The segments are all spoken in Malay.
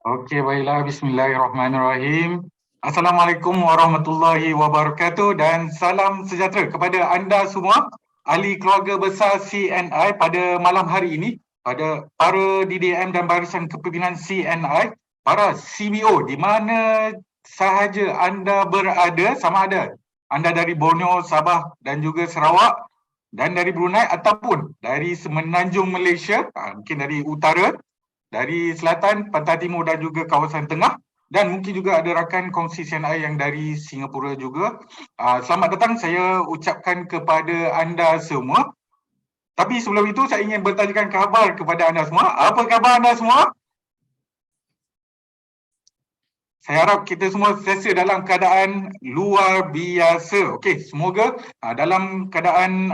Okey, baiklah. Bismillahirrahmanirrahim. Assalamualaikum warahmatullahi wabarakatuh dan salam sejahtera kepada anda semua, ahli keluarga besar CNI pada malam hari ini, pada para DDM dan barisan kepimpinan CNI, para CBO di mana sahaja anda berada, sama ada anda dari Borneo, Sabah dan juga Sarawak dan dari Brunei ataupun dari Semenanjung Malaysia, mungkin dari utara, dari selatan, pantai timur dan juga kawasan tengah, dan mungkin juga ada rakan kongsi CNI yang dari Singapura juga. Selamat datang saya ucapkan kepada anda semua. Tapi sebelum itu saya ingin bertanyakan khabar kepada anda semua. Apa khabar anda semua? Saya harap kita semua sentiasa dalam keadaan luar biasa. Okey, semoga dalam keadaan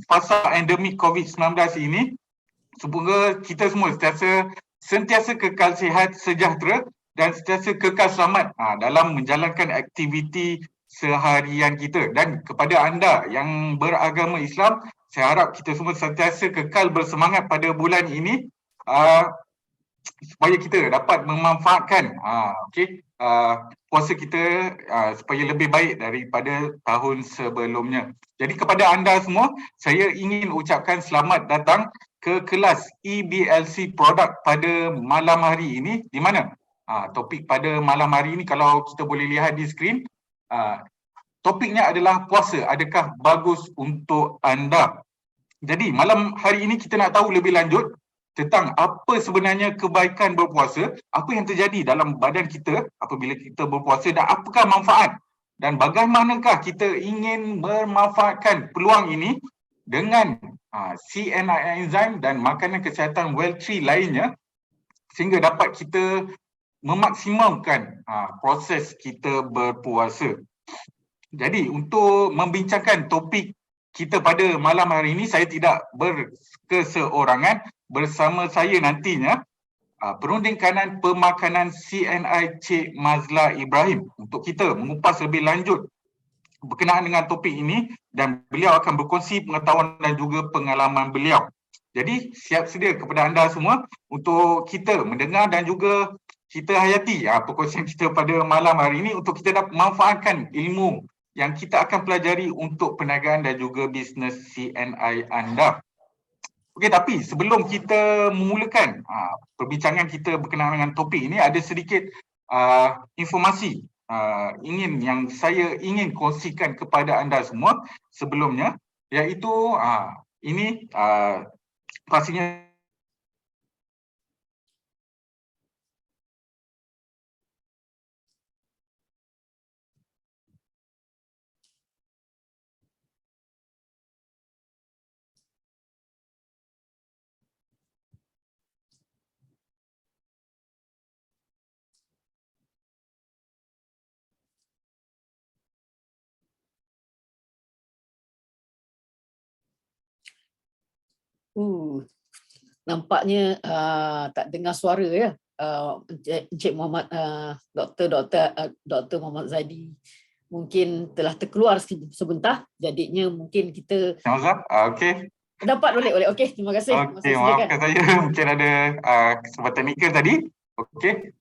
fasa endemik COVID-19 ini, semoga kita semua sentiasa kekal sihat, sejahtera dan sentiasa kekal selamat dalam menjalankan aktiviti seharian kita. Dan kepada anda yang beragama Islam, saya harap kita semua sentiasa kekal bersemangat pada bulan ini supaya kita dapat memanfaatkan puasa kita supaya lebih baik daripada tahun sebelumnya. Jadi kepada anda semua, saya ingin ucapkan selamat datang ke kelas EBLC produk pada malam hari ini, di mana topik pada malam hari ini kalau kita boleh lihat di skrin, topiknya adalah puasa adakah bagus untuk anda. Jadi malam hari ini kita nak tahu lebih lanjut tentang apa sebenarnya kebaikan berpuasa, apa yang terjadi dalam badan kita apabila kita berpuasa dan apakah manfaat dan bagaimanakah kita ingin memanfaatkan peluang ini dengan CNI enzyme dan makanan kesihatan Well-Tree lainnya sehingga dapat kita memaksimalkan proses kita berpuasa. Jadi untuk membincangkan topik kita pada malam hari ini, saya tidak berkeseorangan. Bersama saya nantinya perunding kanan pemakanan CNI Cik Mazla Ibrahim untuk kita mengupas lebih lanjut berkenaan dengan topik ini dan beliau akan berkongsi pengetahuan dan juga pengalaman beliau. Jadi siap sedia kepada anda semua untuk kita mendengar dan juga kita hayati perkongsian kita pada malam hari ini untuk kita dapat memanfaatkan ilmu yang kita akan pelajari untuk perniagaan dan juga bisnes CNI anda. Okey, tapi sebelum kita memulakan perbincangan kita berkenaan dengan topik ini, ada sedikit informasi yang saya ingin kongsikan kepada anda semua sebelumnya, iaitu ini pastinya Nampaknya tak dengar suara ya. Encik Muhammad Dr. Muhammad Zaidi mungkin telah terkeluar sebentar, jadinya mungkin kita okey. dapat boleh. Okey, terima kasih. Okey, maafkan saya mungkin ada kesempatan teknikal tadi. Okey.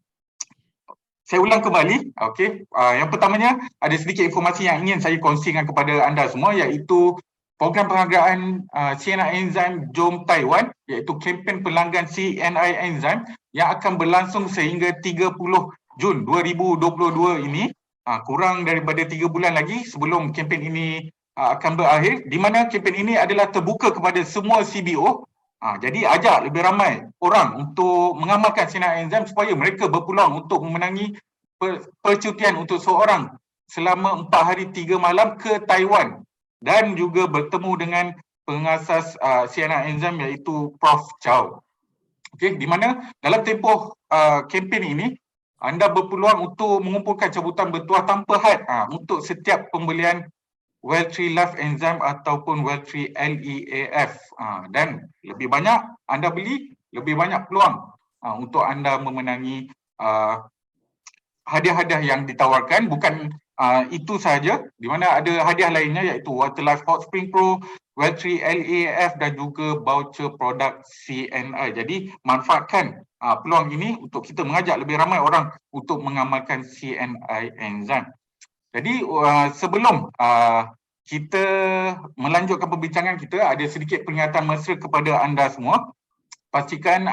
Saya ulang kembali. Okey. Yang pertamanya ada sedikit informasi yang ingin saya kongsikan kepada anda semua, iaitu program penghargaan CNI Enzyme Jom Taiwan, iaitu kempen pelanggan CNI Enzyme yang akan berlangsung sehingga 30 Jun 2022 ini. Kurang daripada 3 bulan lagi sebelum kempen ini akan berakhir, di mana kempen ini adalah terbuka kepada semua CBO. Jadi ajak lebih ramai orang untuk mengamalkan CNI Enzyme supaya mereka berpeluang untuk memenangi percutian untuk seorang selama 4 hari 3 malam ke Taiwan dan juga bertemu dengan pengasas CNI Enzyme iaitu Prof. Chow. Okey, di mana dalam tempoh kempen ini anda berpeluang untuk mengumpulkan cabutan bertuah tanpa had untuk setiap pembelian Well-Tree Life Enzyme ataupun Well-Tree LEAF. Dan lebih banyak anda beli, lebih banyak peluang untuk anda memenangi hadiah-hadiah yang ditawarkan. Bukan itu sahaja, di mana ada hadiah lainnya iaitu Water Life Hot Spring Pro, Well-Tree LEAF dan juga voucher produk CNI. Jadi manfaatkan peluang ini untuk kita mengajak lebih ramai orang untuk mengamalkan CNI Enzyme. Jadi sebelum kita melanjutkan perbincangan kita, ada sedikit peringatan mesra kepada anda semua. Pastikan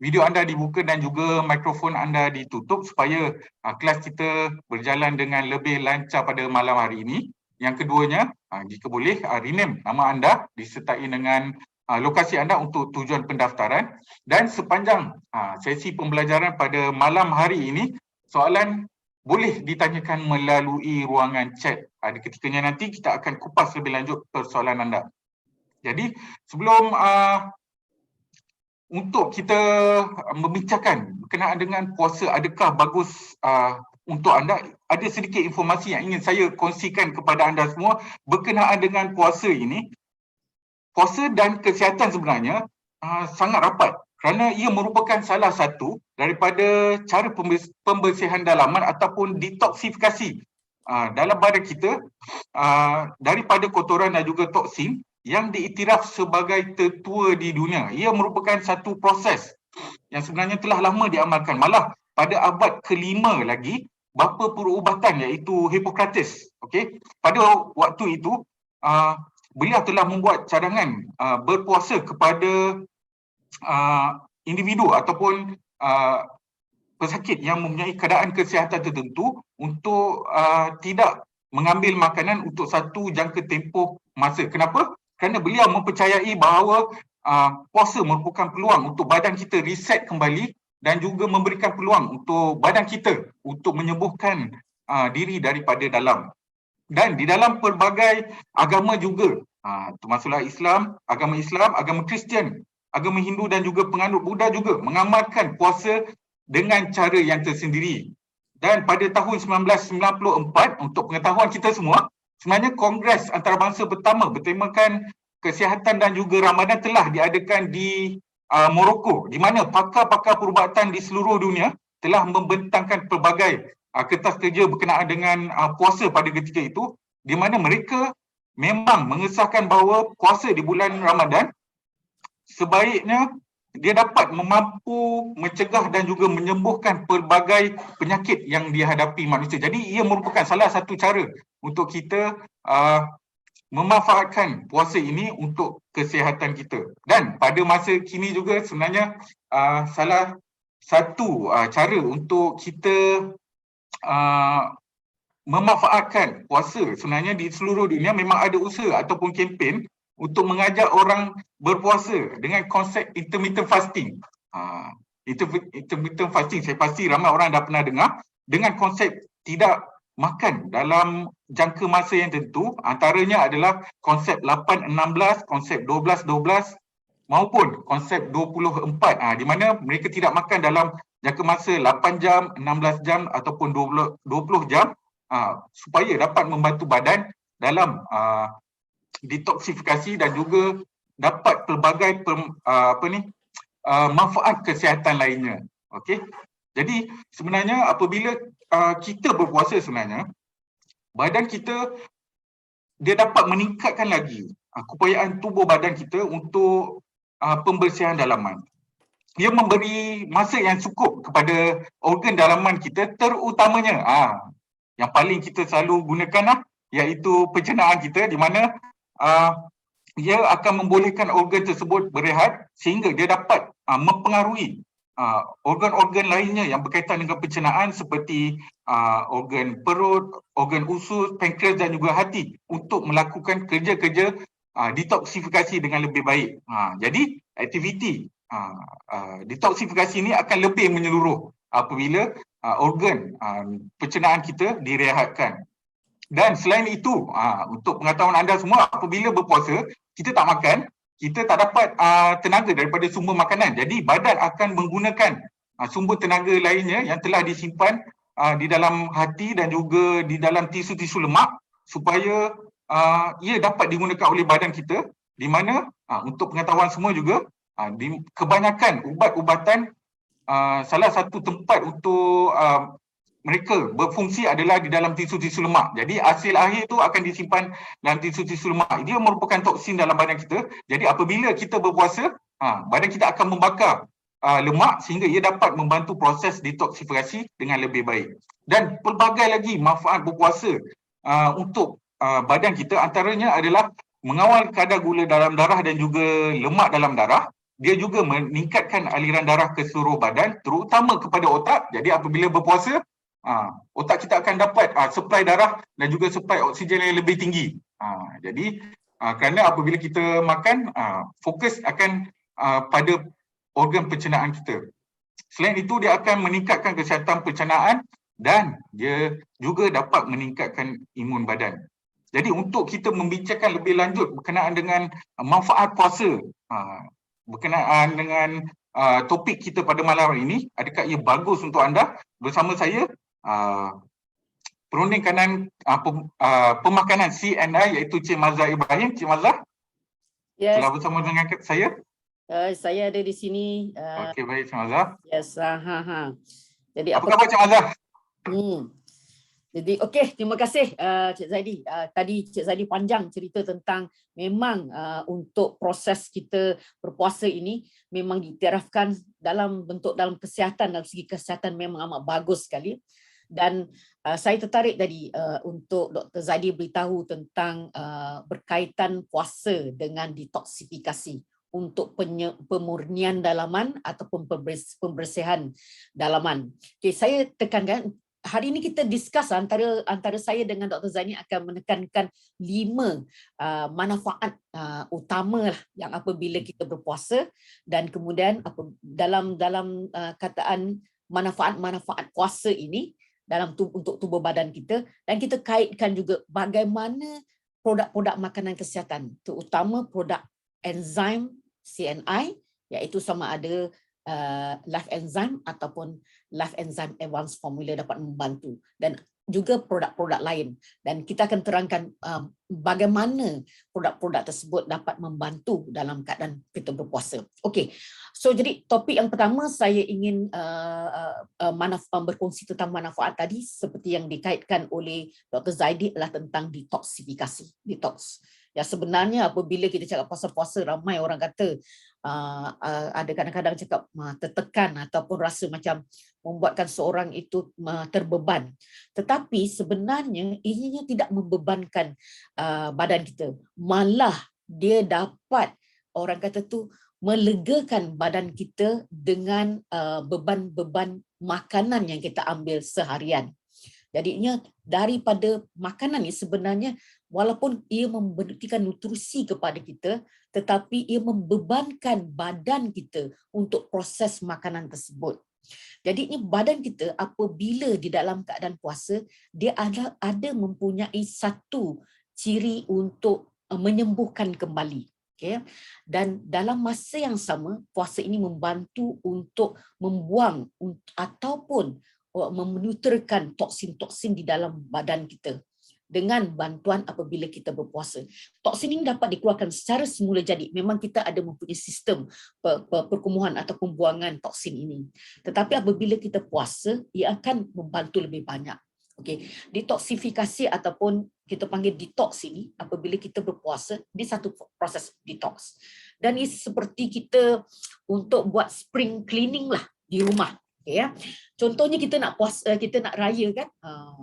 video anda dibuka dan juga mikrofon anda ditutup supaya kelas kita berjalan dengan lebih lancar pada malam hari ini. Yang keduanya, jika boleh, rename nama anda disertai dengan lokasi anda untuk tujuan pendaftaran. Dan sepanjang sesi pembelajaran pada malam hari ini, soalan boleh ditanyakan melalui ruangan chat. Ada ketikanya nanti kita akan kupas lebih lanjut persoalan anda. Jadi sebelum untuk kita membincangkan berkenaan dengan puasa, adakah bagus untuk anda, ada sedikit informasi yang ingin saya kongsikan kepada anda semua berkenaan dengan puasa ini. Puasa dan kesihatan sebenarnya sangat rapat kerana ia merupakan salah satu daripada cara pembersihan dalaman ataupun detoksifikasi dalam badan kita daripada kotoran dan juga toksin yang diiktiraf sebagai tertua di dunia. Ia merupakan satu proses yang sebenarnya telah lama diamalkan. Malah pada abad ke-5 lagi, bapa perubatan iaitu Hippocrates, pada waktu itu beliau telah membuat cadangan berpuasa kepada individu ataupun pesakit yang mempunyai keadaan kesihatan tertentu untuk tidak mengambil makanan untuk satu jangka tempoh masa. Kenapa? Kerana beliau mempercayai bahawa puasa merupakan peluang untuk badan kita reset kembali dan juga memberikan peluang untuk badan kita untuk menyembuhkan diri daripada dalam. Dan di dalam pelbagai agama juga, termasuklah Islam, agama Kristian, agama Hindu dan juga penganut Buddha juga mengamalkan puasa dengan cara yang tersendiri. Dan pada tahun 1994, untuk pengetahuan kita semua, sebenarnya Kongres Antarabangsa pertama bertemakan kesihatan dan juga Ramadan telah diadakan di Morocco, di mana pakar-pakar perubatan di seluruh dunia telah membentangkan pelbagai kertas kerja berkenaan dengan puasa pada ketika itu, di mana mereka memang mengesahkan bahawa puasa di bulan Ramadan sebaiknya dia dapat mampu mencegah dan juga menyembuhkan pelbagai penyakit yang dihadapi manusia. Jadi ia merupakan salah satu cara untuk kita memanfaatkan puasa ini untuk kesihatan kita. Dan pada masa kini juga sebenarnya salah satu cara untuk kita memanfaatkan puasa sebenarnya di seluruh dunia, memang ada usaha ataupun kempen untuk mengajak orang berpuasa dengan konsep intermittent fasting. Intermittent fasting, saya pasti ramai orang dah pernah dengar, dengan konsep tidak makan dalam jangka masa yang tentu. Antaranya adalah konsep 8-16, konsep 12-12 maupun konsep 24, di mana mereka tidak makan dalam jangka masa 8 jam, 16 jam ataupun 20 jam supaya dapat membantu badan dalam detoksifikasi dan juga dapat pelbagai manfaat kesihatan lainnya. Jadi sebenarnya apabila kita berpuasa, sebenarnya badan kita dia dapat meningkatkan lagi keupayaan tubuh badan kita untuk pembersihan dalaman. Dia memberi masa yang cukup kepada organ dalaman kita, terutamanya yang paling kita selalu gunakan iaitu pencernaan kita, di mana dia akan membolehkan organ tersebut berehat sehingga dia dapat mempengaruhi organ-organ lainnya yang berkaitan dengan pencernaan seperti organ perut, organ usus, pankreas dan juga hati untuk melakukan kerja-kerja detoksifikasi dengan lebih baik. Jadi aktiviti detoksifikasi ini akan lebih menyeluruh apabila organ pencernaan kita direhatkan. Dan selain itu, untuk pengetahuan anda semua, apabila berpuasa, kita tak makan, kita tak dapat tenaga daripada sumber makanan. Jadi badan akan menggunakan sumber tenaga lainnya yang telah disimpan di dalam hati dan juga di dalam tisu-tisu lemak supaya ia dapat digunakan oleh badan kita, di mana untuk pengetahuan semua juga, kebanyakan ubat-ubatan salah satu tempat untuk mereka berfungsi adalah di dalam tisu-tisu lemak. Jadi hasil akhir itu akan disimpan dalam tisu-tisu lemak. Dia merupakan toksin dalam badan kita. Jadi apabila kita berpuasa, badan kita akan membakar lemak sehingga ia dapat membantu proses detoksifikasi dengan lebih baik. Dan pelbagai lagi manfaat berpuasa untuk badan kita, antaranya adalah mengawal kadar gula dalam darah dan juga lemak dalam darah. Dia juga meningkatkan aliran darah ke seluruh badan, terutama kepada otak. Jadi apabila berpuasa, otak kita akan dapat suplai darah dan juga suplai oksigen yang lebih tinggi. Jadi kerana apabila kita makan, fokus akan pada organ pencernaan kita. Selain itu, dia akan meningkatkan kesihatan pencernaan dan dia juga dapat meningkatkan imun badan. Jadi untuk kita membincangkan lebih lanjut berkenaan dengan manfaat puasa, berkenaan dengan topik kita pada malam hari ini, adakah ia bagus untuk anda? Bersama saya, perunding kanan pemakanan CNI iaitu Cik Mazhar Ibrahim. Cik Mazhar, Yes, telah bersama dengan saya. saya ada di sini. Okey, baik Cik Mazhar. Yes, Jadi Apa khabar Cik Mazhar? Jadi okey, terima kasih Cik Zaidi. Tadi Cik Zaidi panjang cerita tentang memang untuk proses kita berpuasa ini memang diiktirafkan dalam bentuk dalam kesihatan, dalam segi kesihatan memang amat bagus sekali. Dan saya tertarik tadi untuk Dr. Zaidi beritahu tentang berkaitan puasa dengan detoksifikasi untuk pemurnian dalaman ataupun pembersihan dalaman. Okay, saya tekankan hari ini kita discuss antara saya dengan Dr. Zaini akan menekankan 5 manfaat utama lah yang apabila kita berpuasa, dan kemudian dalam kataan manfaat-manfaat puasa ini untuk tubuh badan kita, dan kita kaitkan juga bagaimana produk-produk makanan kesihatan, terutama produk enzim CNI, iaitu sama ada Life Enzyme ataupun Life Enzyme Advanced Formula dapat membantu, dan juga produk-produk lain, dan kita akan terangkan bagaimana produk-produk tersebut dapat membantu dalam keadaan kita berpuasa. Okey, so jadi topik yang pertama saya ingin berkongsi tentang manfaat tadi seperti yang dikaitkan oleh Dr. Zaidi adalah tentang detoksifikasi, detox. Ya, sebenarnya apabila kita cakap pasal puasa, ramai orang kata ada kadang-kadang cakap tertekan ataupun rasa macam membuatkan seorang itu terbeban. Tetapi sebenarnya ianya tidak membebankan badan kita. Malah dia dapat, orang kata tu, melegakan badan kita dengan beban-beban makanan yang kita ambil seharian. Jadinya daripada makanan ni sebenarnya walaupun ia memberikan nutrisi kepada kita, tetapi ia membebankan badan kita untuk proses makanan tersebut. Jadinya badan kita apabila di dalam keadaan puasa, dia ada mempunyai satu ciri untuk menyembuhkan kembali. Okay. Dan dalam masa yang sama, puasa ini membantu untuk membuang ataupun menuturkan toksin-toksin di dalam badan kita dengan bantuan apabila kita berpuasa. Toksin ini dapat dikeluarkan secara semula jadi. Memang kita ada mempunyai sistem perkumuhan atau pembuangan toksin ini. Tetapi apabila kita puasa, ia akan membantu lebih banyak. Okey, detoksifikasi ataupun kita panggil detox ini apabila kita berpuasa, dia satu proses detox. Dan ini seperti kita untuk buat spring cleaning lah di rumah. Ya, contohnya kita nak puasa, kita nak raya kan,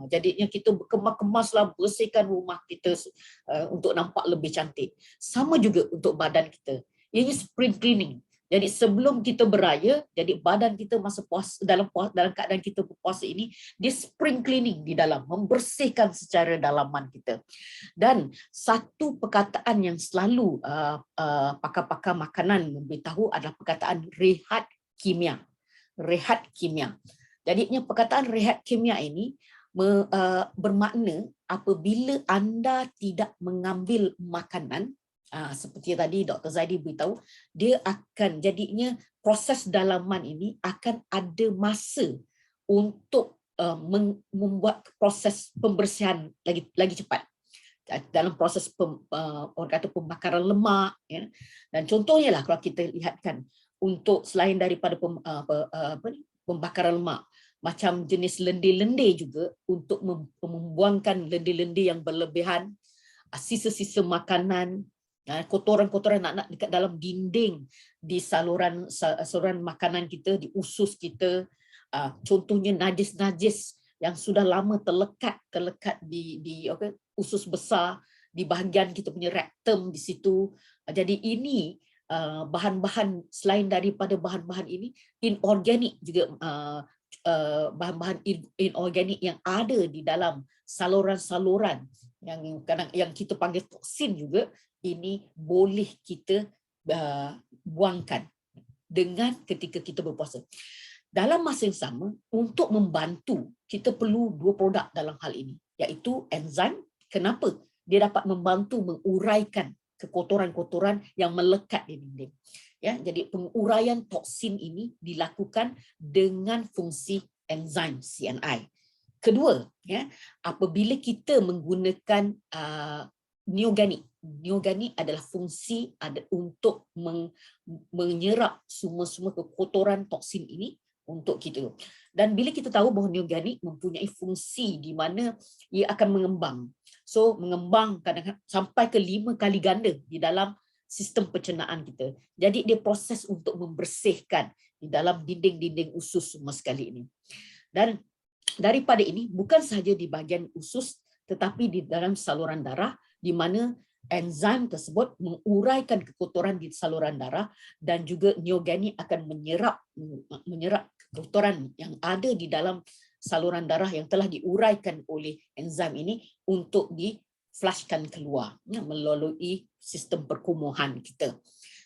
jadinya kita kemas-kemaslah, bersihkan rumah kita untuk nampak lebih cantik. Sama juga untuk badan kita, ini spring cleaning. Jadi sebelum kita beraya, jadi badan kita masa puasa, dalam keadaan kita berpuasa ini, dia spring cleaning di dalam, membersihkan secara dalaman kita. Dan satu perkataan yang selalu pakar-pakar makanan memberitahu adalah perkataan rehat kimia. Rehat kimia. Jadinya perkataan rehat kimia ini bermakna apabila anda tidak mengambil makanan, seperti tadi Dr. Zaidi beritahu, dia akan jadinya proses dalaman ini akan ada masa untuk membuat proses pembersihan lagi cepat. Dalam proses orang kata pembakaran lemak, ya. Dan contohnya lah kalau kita lihatkan untuk selain daripada pembakaran lemak, macam jenis lendir-lendir juga untuk membuangkan lendir-lendir yang berlebihan, sisa-sisa makanan, Kotoran-kotoran nak dekat dalam dinding, di saluran makanan kita, di usus kita, contohnya najis-najis yang sudah lama terlekat di usus besar, di bahagian kita punya rektum di situ. Jadi ini bahan-bahan, selain daripada bahan-bahan ini, inorganik juga, bahan-bahan inorganik yang ada di dalam saluran-saluran yang kita panggil toksin juga, ini boleh kita buangkan dengan ketika kita berpuasa. Dalam masa yang sama, untuk membantu, kita perlu dua produk dalam hal ini, iaitu enzim. Kenapa? Dia dapat membantu menguraikan kotoran-kotoran yang melekat di dinding. Ya, jadi penguraian toksin ini dilakukan dengan fungsi enzim CNI. Kedua, ya, apabila kita menggunakan neoganik. Neoganik adalah fungsi untuk menyerap semua kotoran toksin ini untuk kita. Dan bila kita tahu bahawa neoganik mempunyai fungsi di mana ia akan mengembang. So mengembang kadang-kadang sampai ke 5 kali ganda di dalam sistem pencernaan kita. Jadi dia proses untuk membersihkan di dalam dinding-dinding usus semua sekali ini. Dan daripada ini bukan sahaja di bahagian usus tetapi di dalam saluran darah, di mana enzim tersebut menguraikan kotoran di saluran darah, dan juga neoganik akan menyerap kotoran yang ada di dalam saluran darah yang telah diuraikan oleh enzim ini untuk di-flushkan keluar melalui sistem perkumuhan kita.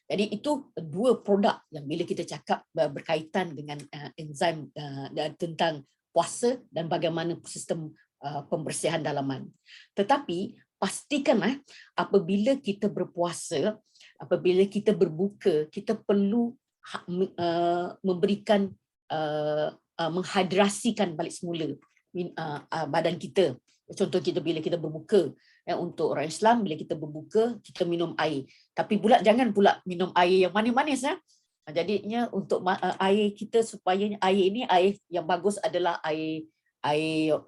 Jadi itu dua produk yang bila kita cakap berkaitan dengan enzim tentang puasa dan bagaimana sistem pembersihan dalaman. Tetapi pastikanlah apabila kita berpuasa, apabila kita berbuka, kita perlu memberikan menghidrasikan balik semula badan kita. Contoh kita bila kita berbuka, untuk orang Islam bila kita berbuka kita minum air. Tapi pula jangan pula minum air yang manis-manis. Jadinya untuk air kita, supaya air ini air yang bagus adalah air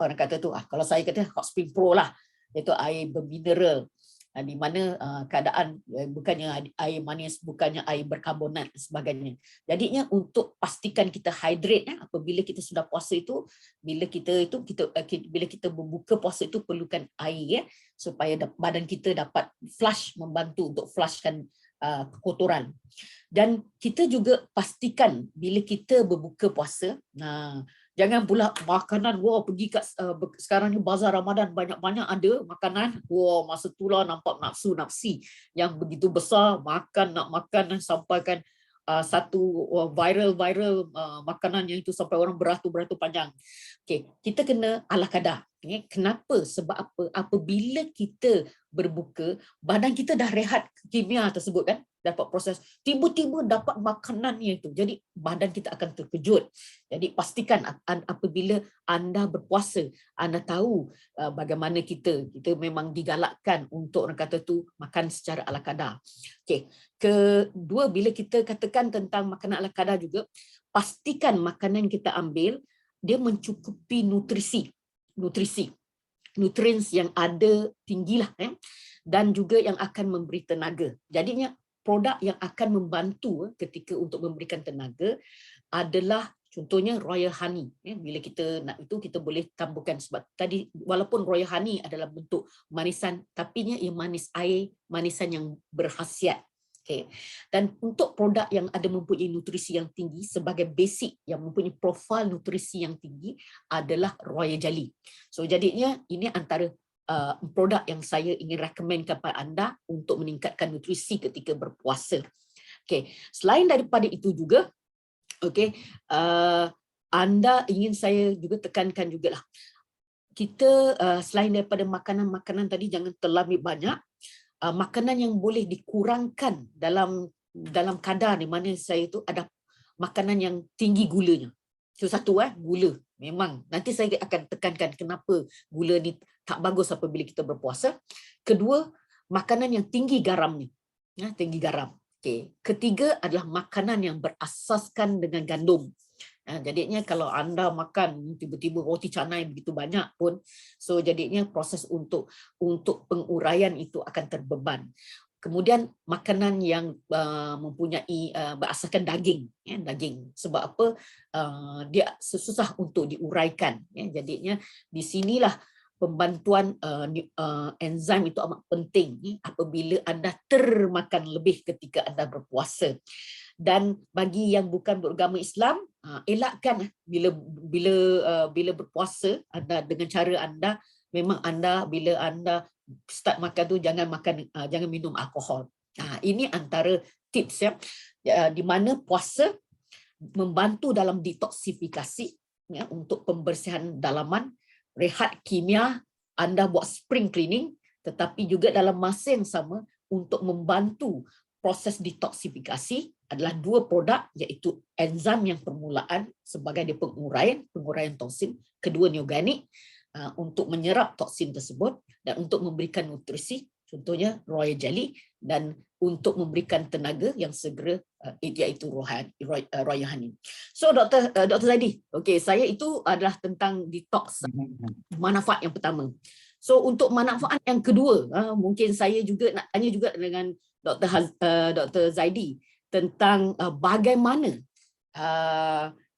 orang kata tu, kalau saya kata hot spring pro lah, iaitu air bermineral, di mana keadaan bukannya air manis, bukannya air berkarbonat dan sebagainya. Jadinya untuk pastikan kita hydrate apabila kita sudah puasa itu, bila kita berbuka puasa itu perlukan air supaya badan kita dapat membantu untuk flushkan kotoran. Dan kita juga pastikan bila kita berbuka puasa, jangan pula makanan, pergi kat sekarang ni bazar Ramadan banyak-banyak ada makanan, masa itulah nampak nafsu-nafsi yang begitu besar, nak makan sampaikan satu viral makanan yang itu sampai orang beratur-beratur panjang. Okey, kita kena ala kadar. Kenapa? Sebab apabila kita berbuka, badan kita dah rehat kimia tersebut kan, dapat proses, tiba-tiba dapat makanannya itu. Jadi badan kita akan terkejut. Jadi pastikan apabila anda berpuasa, anda tahu bagaimana kita memang digalakkan untuk orang kata tu makan secara ala kadar. Okey. Kedua, bila kita katakan tentang makanan ala kadar juga, pastikan makanan kita ambil dia mencukupi nutrients yang ada tinggilah, dan juga yang akan memberi tenaga. Jadinya produk yang akan membantu ketika untuk memberikan tenaga adalah contohnya royal honey. Bila kita nak itu, kita boleh tambahkan, sebab tadi walaupun royal honey adalah bentuk manisan, tapi ia manis air, manisan yang berkhasiat. Okay. Dan untuk produk yang ada mempunyai nutrisi yang tinggi, sebagai basic yang mempunyai profil nutrisi yang tinggi adalah royal jelly. So jadinya ini antara produk yang saya ingin recommend kepada anda untuk meningkatkan nutrisi ketika berpuasa. Okay. Selain daripada itu juga, okay, saya juga tekankan jugalah, kita selain daripada makanan-makanan tadi, jangan terlalu banyak. Makanan yang boleh dikurangkan dalam kadar di mana saya itu ada makanan yang tinggi gulanya. So satu, gula. Memang nanti saya akan tekankan kenapa gula ni tak bagus apabila kita berpuasa. Kedua, makanan yang tinggi garamnya. Tinggi garam. Okay. Ketiga adalah makanan yang berasaskan dengan gandum. Jadinya kalau anda makan tiba-tiba roti canai begitu banyak pun, so jadinya proses untuk penguraian itu akan terbeban. Kemudian makanan yang mempunyai berasaskan daging, ya, daging. Sebab apa? Dia susah untuk diuraikan. Ya. Jadinya di sinilah pembantuan enzim itu amat penting, ya, apabila anda termakan lebih ketika anda berpuasa. Dan bagi yang bukan beragama Islam, elakkan bila berpuasa anda dengan cara anda, memang anda bila anda start makan tu jangan minum alkohol. Ini antara tips ya, di mana puasa membantu dalam detoksifikasi, ya, untuk pembersihan dalaman, rehat kimia, anda buat spring cleaning, tetapi juga dalam masa yang sama untuk membantu proses detoksifikasi adalah dua produk, iaitu enzim yang permulaan sebagai penguraian toksin, kedua neoganik untuk menyerap toksin tersebut dan untuk memberikan nutrisi, contohnya royal jelly, dan untuk memberikan tenaga yang segera, iaitu royahani. So Dr. Zaidi, okey, saya itu adalah tentang detox, manfaat yang pertama. So untuk manfaat yang kedua, mungkin saya juga nak tanya juga dengan Dr. Zaidi tentang bagaimana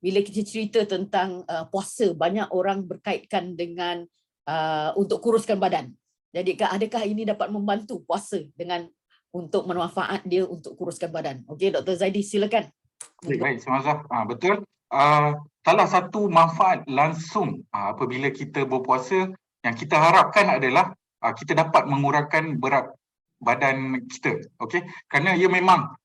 bila kita cerita tentang puasa, banyak orang berkaitkan dengan untuk kuruskan badan. Jadi adakah ini dapat membantu puasa dengan untuk bermanfaat dia untuk kuruskan badan? Okey, Dr. Zaidi, silakan. Baik, Samazah. Betul. Salah satu manfaat langsung apabila kita berpuasa yang kita harapkan adalah kita dapat mengurangkan berat badan kita. Okey, kerana ia memang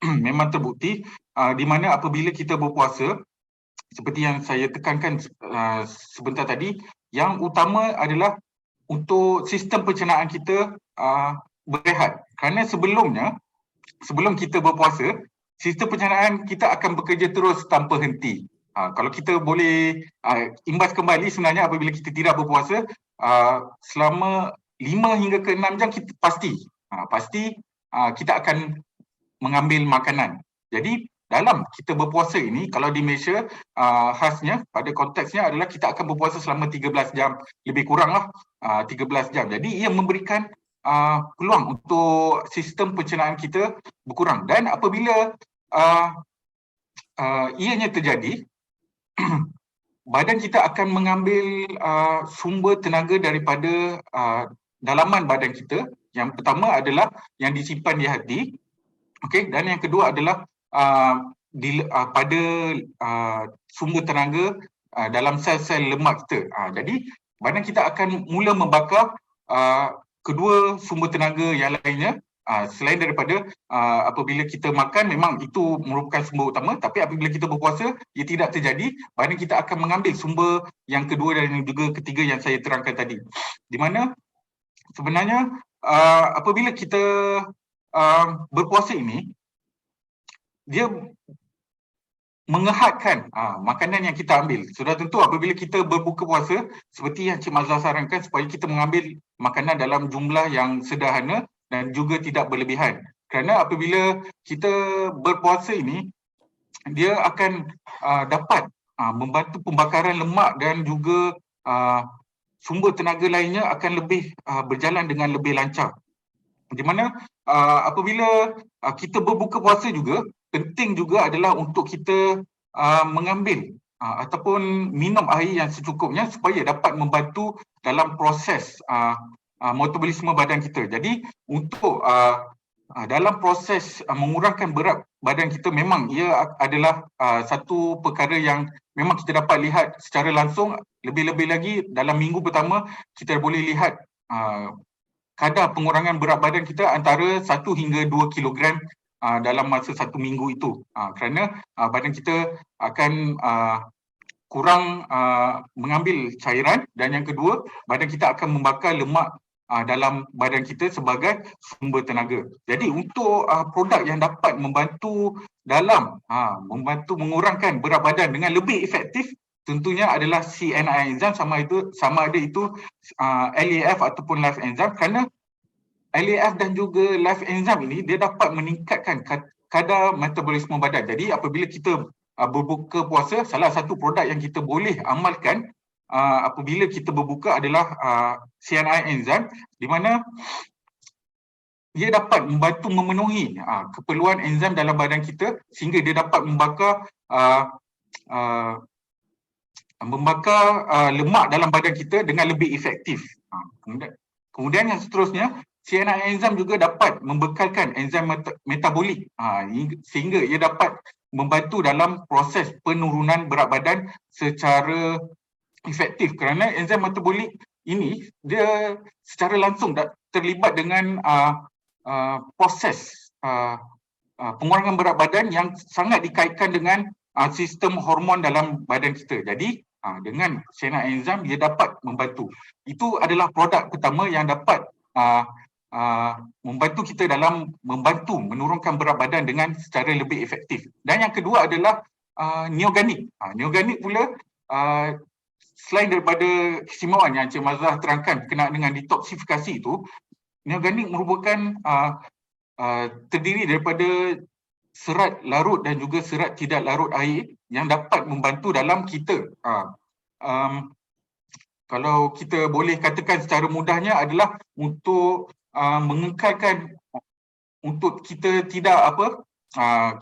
memang terbukti di mana apabila kita berpuasa, seperti yang saya tekankan sebentar tadi, yang utama adalah untuk sistem pencernaan kita berehat. Kerana sebelum kita berpuasa, sistem pencernaan kita akan bekerja terus tanpa henti. Kalau kita boleh imbas kembali, sebenarnya apabila kita tidak berpuasa, selama 5 hingga ke 6 jam kita pasti kita akan mengambil makanan. Jadi dalam kita berpuasa ini, kalau di Malaysia khasnya pada konteksnya adalah kita akan berpuasa selama 13 jam, lebih kuranglah 13 jam. Jadi ia memberikan peluang untuk sistem pencernaan kita berkurang, dan apabila ianya terjadi, badan kita akan mengambil sumber tenaga daripada dalaman badan kita. Yang pertama adalah yang disimpan di hati, okey, dan yang kedua adalah pada sumber tenaga dalam sel-sel lemak kita. Jadi badan kita akan mula membakar kedua sumber tenaga yang lainnya. Selain daripada apabila kita makan, memang itu merupakan sumber utama, tapi apabila kita berpuasa, ia tidak terjadi. Badan kita akan mengambil sumber yang kedua dan juga ketiga yang saya terangkan tadi. Di mana sebenarnya apabila kita berpuasa ini, dia mengehatkan makanan yang kita ambil. Sudah tentu apabila kita berbuka puasa, seperti yang Cik Mazhar sarankan, supaya kita mengambil makanan dalam jumlah yang sederhana dan juga tidak berlebihan. Kerana apabila kita berpuasa ini, dia akan dapat membantu pembakaran lemak dan juga sumber tenaga lainnya akan lebih berjalan dengan lebih lancar. Di mana apabila kita berbuka puasa juga, penting juga adalah untuk kita mengambil ataupun minum air yang secukupnya supaya dapat membantu dalam proses metabolisme badan kita. Jadi untuk dalam proses mengurangkan berat badan kita, memang ia adalah satu perkara yang memang kita dapat lihat secara langsung. Lebih-lebih lagi dalam minggu pertama kita boleh lihat kadar pengurangan berat badan kita antara 1 hingga 2 kilogram dalam masa 1 minggu itu. Kerana badan kita akan kurang mengambil cairan, dan yang kedua, badan kita akan membakar lemak dalam badan kita sebagai sumber tenaga. Jadi untuk produk yang dapat membantu dalam membantu mengurangkan berat badan dengan lebih efektif, tentunya adalah CNI enzim, sama ada itu LAF ataupun LAF enzim. Kerana LAF dan juga LAF enzim ini dia dapat meningkatkan kadar metabolisme badan. Jadi apabila kita berbuka puasa, salah satu produk yang kita boleh amalkan apabila kita berbuka adalah CNI enzim, di mana ia dapat membantu memenuhi keperluan enzim dalam badan kita sehingga dia dapat membakar lemak dalam badan kita dengan lebih efektif. Kemudian yang seterusnya, CNI enzim juga dapat membekalkan enzim metabolik sehingga ia dapat membantu dalam proses penurunan berat badan secara efektif, kerana enzim metabolik ini dia secara langsung terlibat dengan proses pengurangan berat badan yang sangat dikaitkan dengan sistem hormon dalam badan kita. Jadi dengan CNI enzim dia dapat membantu. Itu adalah produk pertama yang dapat membantu kita dalam membantu menurunkan berat badan dengan secara lebih efektif. Dan yang kedua adalah neoganik. Neoganik pula selain daripada keistimewaan yang Encik Mazah terangkan berkenaan dengan detoksifikasi itu, neoganik merupakan terdiri daripada serat larut dan juga serat tidak larut air yang dapat membantu dalam kita. Kalau kita boleh katakan secara mudahnya adalah untuk mengekalkan, untuk kita tidak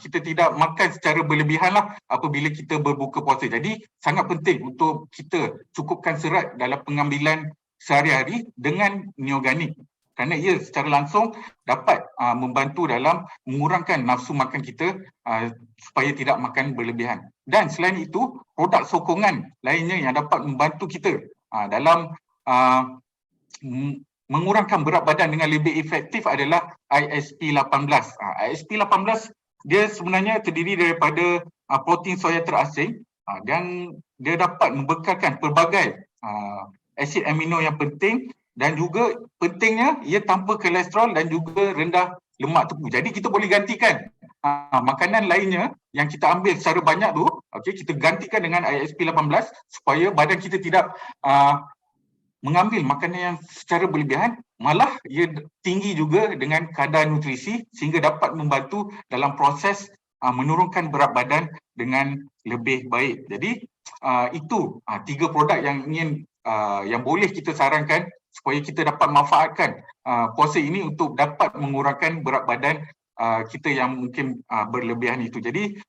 kita tidak makan secara berlebihan lah apabila kita berbuka puasa. Jadi sangat penting untuk kita cukupkan serat dalam pengambilan sehari-hari dengan neoganik, kerana ia secara langsung dapat membantu dalam mengurangkan nafsu makan kita supaya tidak makan berlebihan. Dan selain itu, produk sokongan lainnya yang dapat membantu kita dalam mengurangkan berat badan dengan lebih efektif adalah ISP-18. ISP-18 dia sebenarnya terdiri daripada protein soya terasing dan dia dapat membekalkan pelbagai asid amino yang penting, dan juga pentingnya ia tanpa kolesterol dan juga rendah lemak tepu. Jadi kita boleh gantikan makanan lainnya yang kita ambil secara banyak tu, kita gantikan dengan ISP-18 supaya badan kita tidak mengambil makanan yang secara berlebihan, malah ia tinggi juga dengan kadar nutrisi sehingga dapat membantu dalam proses menurunkan berat badan dengan lebih baik. Jadi itu 3 produk yang yang boleh kita sarankan supaya kita dapat manfaatkan puasa ini untuk dapat mengurangkan berat badan kita yang mungkin berlebihan itu. Jadi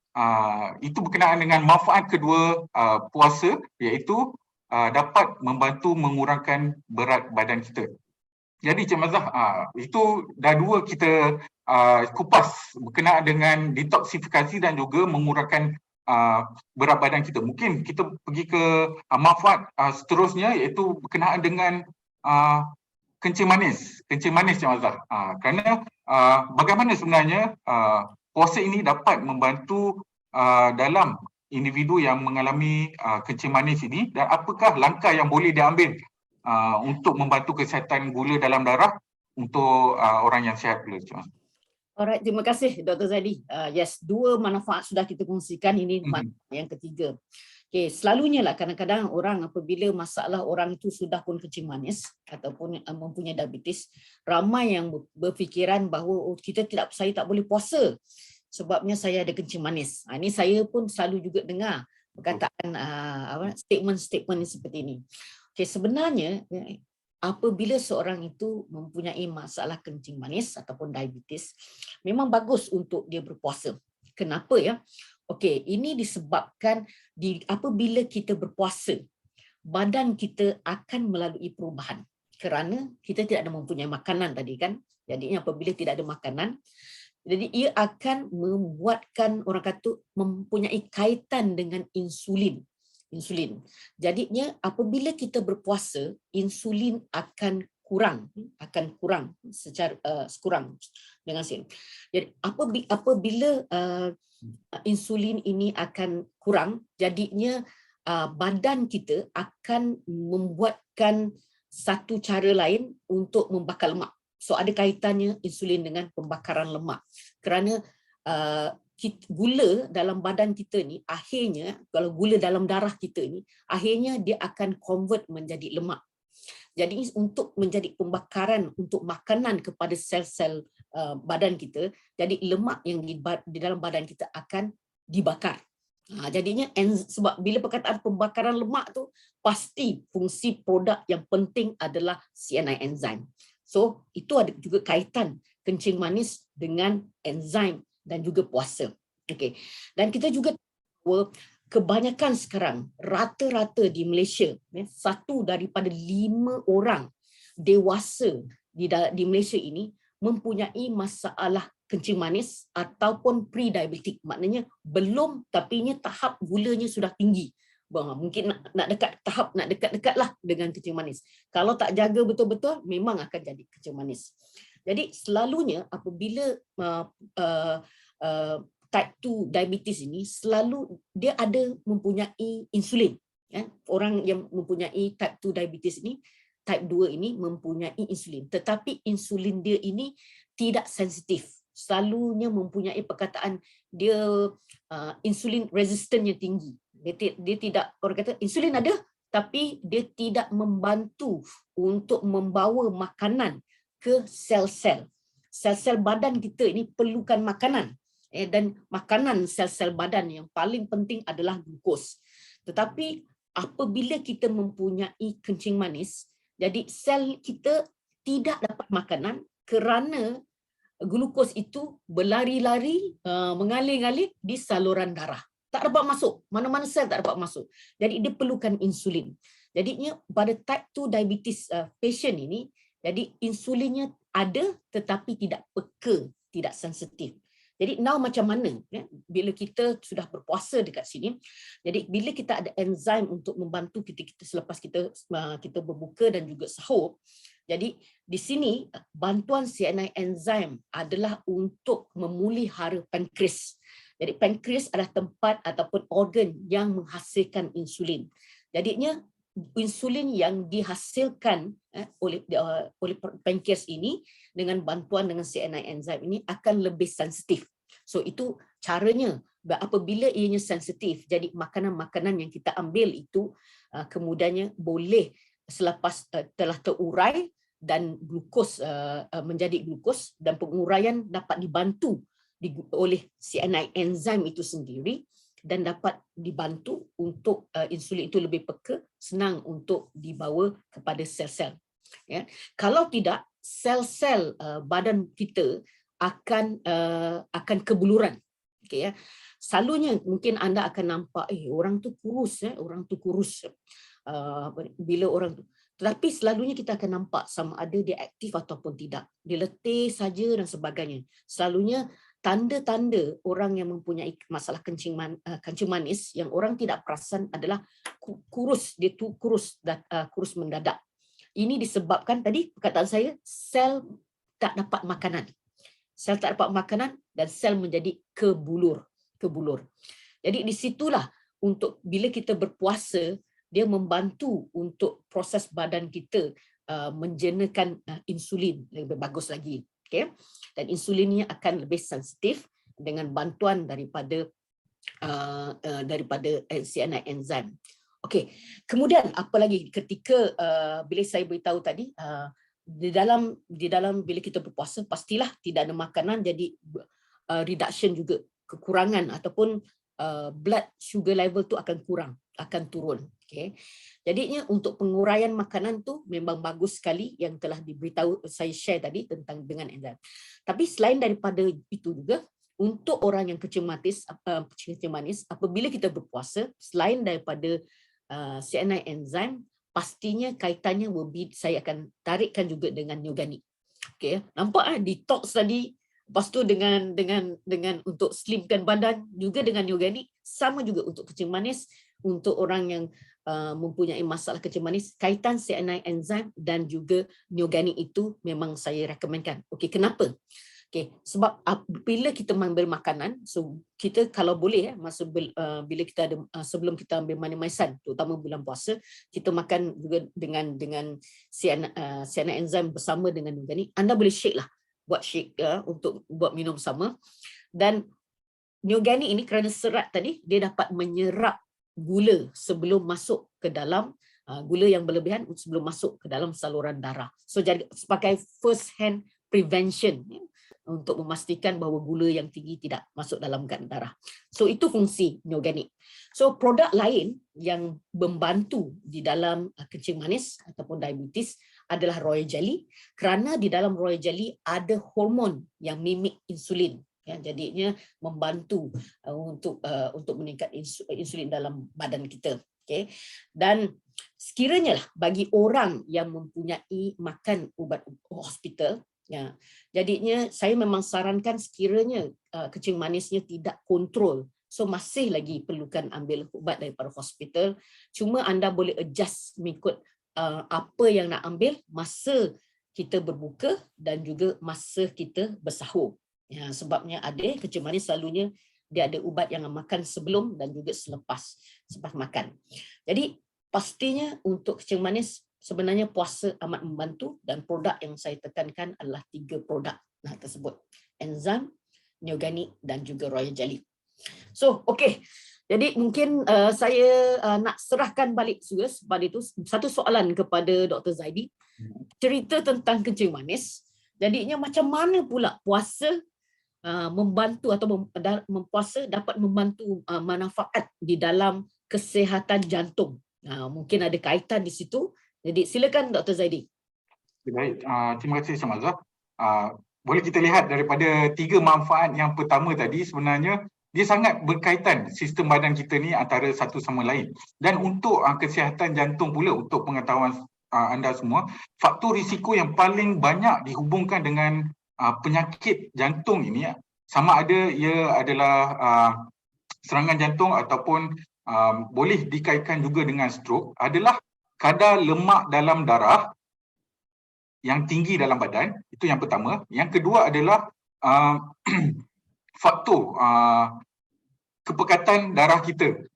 itu berkenaan dengan manfaat kedua puasa, iaitu dapat membantu mengurangkan berat badan kita. Jadi Cik Mazah, itu dah 2 kita kupas berkenaan dengan detoksifikasi dan juga mengurangkan berat badan kita. Mungkin kita pergi ke manfaat seterusnya, iaitu berkenaan dengan kencing manis. Kencing manis Cik Mazah. Kerana bagaimana sebenarnya puasa ini dapat membantu dalam individu yang mengalami kencing manis ini, dan apakah langkah yang boleh diambil untuk membantu kesihatan gula dalam darah untuk orang yang sihat pula. Alright, terima kasih Dr. Zaidi. Yes, 2 manfaat sudah kita kongsikan, ini manfaat yang ketiga. Okay, selalunya lah kadang-kadang orang apabila masalah orang itu sudah pun kencing manis ataupun mempunyai diabetes, ramai yang berfikiran bahawa saya tak boleh puasa sebabnya saya ada kencing manis. Ini saya pun selalu juga dengar perkataan statement-statement seperti ini. Okay, sebenarnya apabila seorang itu mempunyai masalah kencing manis ataupun diabetes, memang bagus untuk dia berpuasa. Kenapa ya? Okey, ini disebabkan apabila kita berpuasa, badan kita akan melalui perubahan kerana kita tidak ada mempunyai makanan tadi kan. Jadi apabila tidak ada makanan, jadi ia akan membuatkan orang kata mempunyai kaitan dengan insulin. Jadinya apabila kita berpuasa, insulin akan kurang secara kurang dengan sin. Jadi apabila insulin ini akan kurang, jadinya badan kita akan membuatkan satu cara lain untuk membakar lemak. So ada kaitannya insulin dengan pembakaran lemak. Kerana gula dalam badan kita ni akhirnya, kalau gula dalam darah kita ni akhirnya dia akan convert menjadi lemak. Jadi untuk menjadi pembakaran untuk makanan kepada sel-sel badan kita, jadi lemak yang di dalam badan kita akan dibakar. Jadinya sebab bila perkataan pembakaran lemak tu, pasti fungsi produk yang penting adalah CNI enzim. So itu ada juga kaitan kencing manis dengan enzim dan juga puasa. Okey. Dan kita juga tahu kebanyakan sekarang rata-rata di Malaysia, 1 daripada 5 orang dewasa di Malaysia ini mempunyai masalah kencing manis ataupun pre-diabetik. Maknanya belum tapinya tahap gulanya sudah tinggi. Mungkin nak dekat lah dengan kencing manis. Kalau tak jaga betul-betul memang akan jadi kencing manis. Jadi selalunya apabila type 2 diabetes ini selalu dia ada mempunyai insulin. Orang yang mempunyai type 2 diabetes ini, type 2 ini mempunyai insulin. Tetapi insulin dia ini tidak sensitif. Selalunya mempunyai perkataan dia insulin resistance yang tinggi. Dia tidak, orang kata insulin ada tapi dia tidak membantu untuk membawa makanan ke sel-sel. Sel-sel badan kita ini perlukan makanan. Dan makanan sel-sel badan yang paling penting adalah glukos. Tetapi apabila kita mempunyai kencing manis, jadi sel kita tidak dapat makanan kerana glukos itu berlari-lari, mengalir-ngalir di saluran darah. Tak dapat masuk, mana-mana sel tak dapat masuk. Jadi dia perlukan insulin. Jadinya pada type 2 diabetes patient ini, jadi insulinnya ada tetapi tidak peka, tidak sensitif. Jadi now macam mana bila kita sudah berpuasa dekat sini, jadi bila kita ada enzim untuk membantu kita selepas kita berbuka dan juga sahur, jadi di sini bantuan CNI enzim adalah untuk memulihara pankreas. Jadi pankreas adalah tempat ataupun organ yang menghasilkan insulin. Jadinya insulin yang dihasilkan oleh pankreas ini dengan bantuan dengan CNI enzim ini akan lebih sensitif. So itu caranya. Apabila ianya sensitif, jadi makanan-makanan yang kita ambil itu kemudiannya boleh selepas telah terurai dan glukos menjadi glukos dan penguraian dapat dibantu oleh CNI enzim itu sendiri dan dapat dibantu untuk insulin itu lebih peka, senang untuk dibawa kepada sel-sel. Ya. Kalau tidak, sel-sel badan kita akan kebuluran. Okay, ya. Selalunya mungkin anda akan nampak, orang tu kurus, orang tu kurus. Bila orang tu, tetapi selalunya kita akan nampak sama ada dia aktif ataupun tidak. Dia letih saja dan sebagainya. Selalunya tanda-tanda orang yang mempunyai masalah kencing manis yang orang tidak perasan adalah kurus, dia tu kurus mendadak. Ini disebabkan tadi perkataan saya, sel tak dapat makanan. Sel tak dapat makanan dan sel menjadi kebulur. Jadi disitulah untuk bila kita berpuasa, dia membantu untuk proses badan kita menjenakan insulin lebih bagus lagi. Okay? Dan insulinnya akan lebih sensitif dengan bantuan daripada CNI enzim. Okey. Kemudian apa lagi ketika bila saya beritahu tadi di dalam bila kita berpuasa pastilah tidak ada makanan, jadi reduction juga, kekurangan ataupun blood sugar level tu akan turun. Okay. Jadinya untuk penguraian makanan tu memang bagus sekali yang telah diberitahu saya share tadi tentang dengan enzim. Tapi selain daripada itu juga untuk orang yang kencing manis apabila kita berpuasa, selain daripada CNI enzim, pastinya kaitannya saya akan tarikkan juga dengan Neogani. Okay, nampak detox tadi. Lepas tu dengan untuk slimkan badan juga dengan Neogani, sama juga untuk kencing manis, untuk orang yang mempunyai masalah kencing manis, kaitan CNI enzim dan juga Neogani itu memang saya rekomenkan. Okey, kenapa? Okey, sebab bila kita mengambil makanan, so kita kalau boleh bila kita ada sebelum kita ambil mani-manisan, terutama bulan puasa, kita makan juga dengan CNI enzim bersama dengan Neogani. Anda boleh shake lah. Buat shake untuk buat minum sama. Dan Neogani ini kerana serat tadi, dia dapat menyerap gula sebelum masuk ke dalam gula yang berlebihan sebelum masuk ke dalam saluran darah. So jadi sebagai first hand prevention untuk memastikan bahawa gula yang tinggi tidak masuk dalam darah. So itu fungsi Neogani. So produk lain yang membantu di dalam kencing manis ataupun diabetes adalah royal jelly, kerana di dalam royal jelly ada hormon yang mimik insulin. Ya, jadinya membantu untuk meningkat insulin dalam badan kita. Okay. Dan sekiranya lah bagi orang yang mempunyai makan ubat hospital, ya, jadinya saya memang sarankan sekiranya kencing manisnya tidak kontrol, so masih lagi perlukan ambil ubat daripada hospital. Cuma anda boleh adjust mengikut apa yang nak ambil masa kita berbuka dan juga masa kita bersahur. Ya, sebabnya ada kencing manis selalunya dia ada ubat yang makan sebelum dan juga selepas makan. Jadi pastinya untuk kencing manis sebenarnya puasa amat membantu, dan produk yang saya tekankan adalah 3 produk tersebut. Enzim, Neogani dan juga royal jelly. So, okey. Jadi mungkin saya nak serahkan balik pada itu satu soalan kepada Dr. Zaidi. Cerita tentang kencing manis. Jadinya macam mana pula puasa membantu atau puasa dapat membantu manfaat di dalam kesihatan jantung. Mungkin ada kaitan di situ. Jadi silakan Dr. Zaidi. Baik, terima kasih Samazah. Boleh kita lihat daripada 3 manfaat yang pertama tadi, sebenarnya dia sangat berkaitan sistem badan kita ni antara satu sama lain. Dan untuk kesihatan jantung pula, untuk pengetahuan anda semua, faktor risiko yang paling banyak dihubungkan dengan penyakit jantung ini, sama ada ia adalah serangan jantung ataupun boleh dikaitkan juga dengan stroke, adalah kadar lemak dalam darah yang tinggi dalam badan. Itu yang pertama. Yang kedua adalah faktor kepekatan darah kita.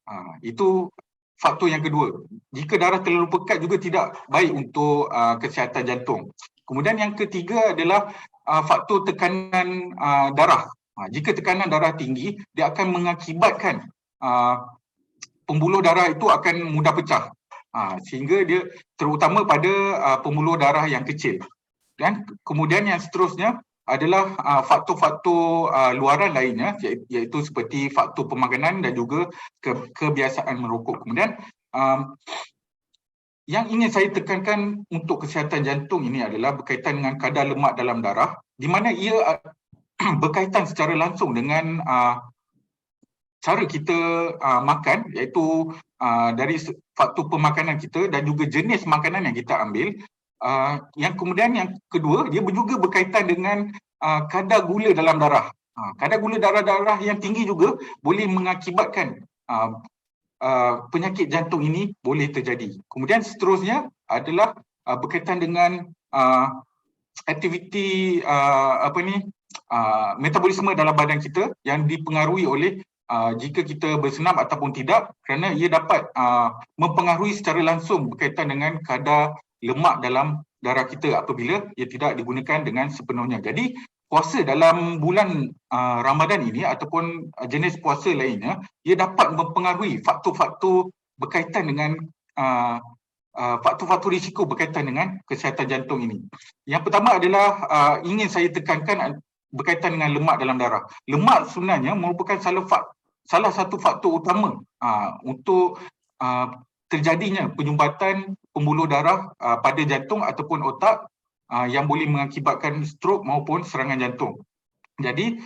Itu faktor yang kedua. Jika darah terlalu pekat juga tidak baik untuk kesihatan jantung. Kemudian yang ketiga adalah faktor tekanan darah. Jika tekanan darah tinggi, dia akan mengakibatkan pembuluh darah itu akan mudah pecah. Sehingga dia terutama pada pembuluh darah yang kecil. Dan kemudian yang seterusnya adalah faktor-faktor luaran lainnya, iaitu seperti faktor pemakanan dan juga kebiasaan merokok. Kemudian yang ingin saya tekankan untuk kesihatan jantung ini adalah berkaitan dengan kadar lemak dalam darah, di mana ia berkaitan secara langsung dengan cara kita makan, iaitu dari faktor pemakanan kita dan juga jenis makanan yang kita ambil. Yang kemudian yang kedua, dia juga berkaitan dengan kadar gula dalam darah. Kadar gula darah yang tinggi juga boleh mengakibatkan penyakit jantung ini boleh terjadi. Kemudian seterusnya adalah berkaitan dengan aktiviti metabolisme dalam badan kita yang dipengaruhi oleh jika kita bersenam ataupun tidak, kerana ia dapat mempengaruhi secara langsung berkaitan dengan kadar lemak dalam darah kita apabila ia tidak digunakan dengan sepenuhnya. Jadi puasa dalam bulan Ramadan ini ataupun jenis puasa lainnya, ia dapat mempengaruhi faktor-faktor berkaitan dengan faktor-faktor risiko berkaitan dengan kesihatan jantung ini. Yang pertama adalah ingin saya tekankan berkaitan dengan lemak dalam darah. Lemak sebenarnya merupakan salah satu faktor utama untuk terjadinya penyumbatan pembuluh darah pada jantung ataupun otak yang boleh mengakibatkan stroke maupun serangan jantung. Jadi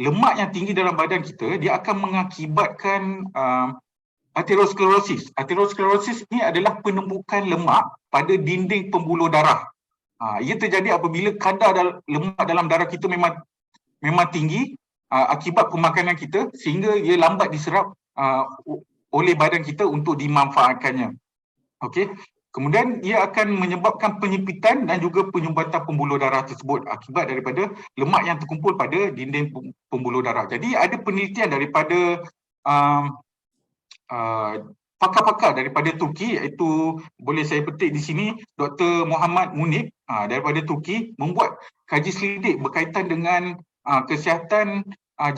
lemak yang tinggi dalam badan kita, dia akan mengakibatkan aterosklerosis. Aterosklerosis ini adalah penumpukan lemak pada dinding pembuluh darah. Ia terjadi apabila kadar lemak dalam darah kita memang tinggi akibat pemakanan kita, sehingga ia lambat diserap oleh badan kita untuk dimanfaatkannya. Okey. Kemudian ia akan menyebabkan penyempitan dan juga penyumbatan pembuluh darah tersebut akibat daripada lemak yang terkumpul pada dinding pembuluh darah. Jadi ada penelitian daripada pakar-pakar daripada Turki, iaitu boleh saya petik di sini, Dr. Muhammad Munib daripada Turki membuat kaji selidik berkaitan dengan kesihatan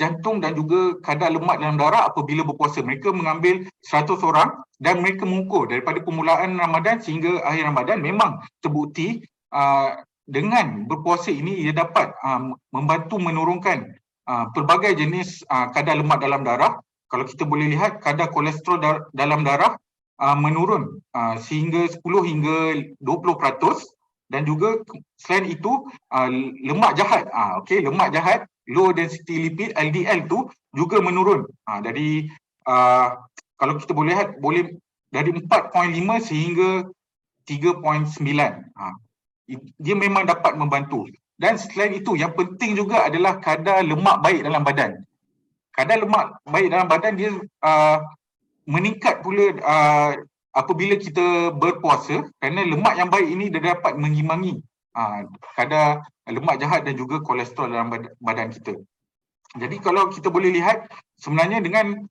jantung dan juga kadar lemak dalam darah apabila berpuasa. Mereka mengambil 100 orang dan mereka mengukur daripada permulaan Ramadan sehingga akhir Ramadan. Memang terbukti dengan berpuasa ini ia dapat membantu menurunkan pelbagai jenis kadar lemak dalam darah. Kalau kita boleh lihat, kadar kolesterol dalam darah menurun sehingga 10 hingga 20%, dan juga selain itu lemak jahat, lemak jahat, low density lipid LDL tu juga menurun. Jadi kalau kita boleh lihat, boleh dari 4.5 sehingga 3.9. Dia memang dapat membantu. Dan selain itu, yang penting juga adalah kadar lemak baik dalam badan. Kadar lemak baik dalam badan dia meningkat pula apabila kita berpuasa, kerana lemak yang baik ini dia dapat mengimbangi kadar lemak jahat dan juga kolesterol dalam badan kita. Jadi kalau kita boleh lihat, sebenarnya dengan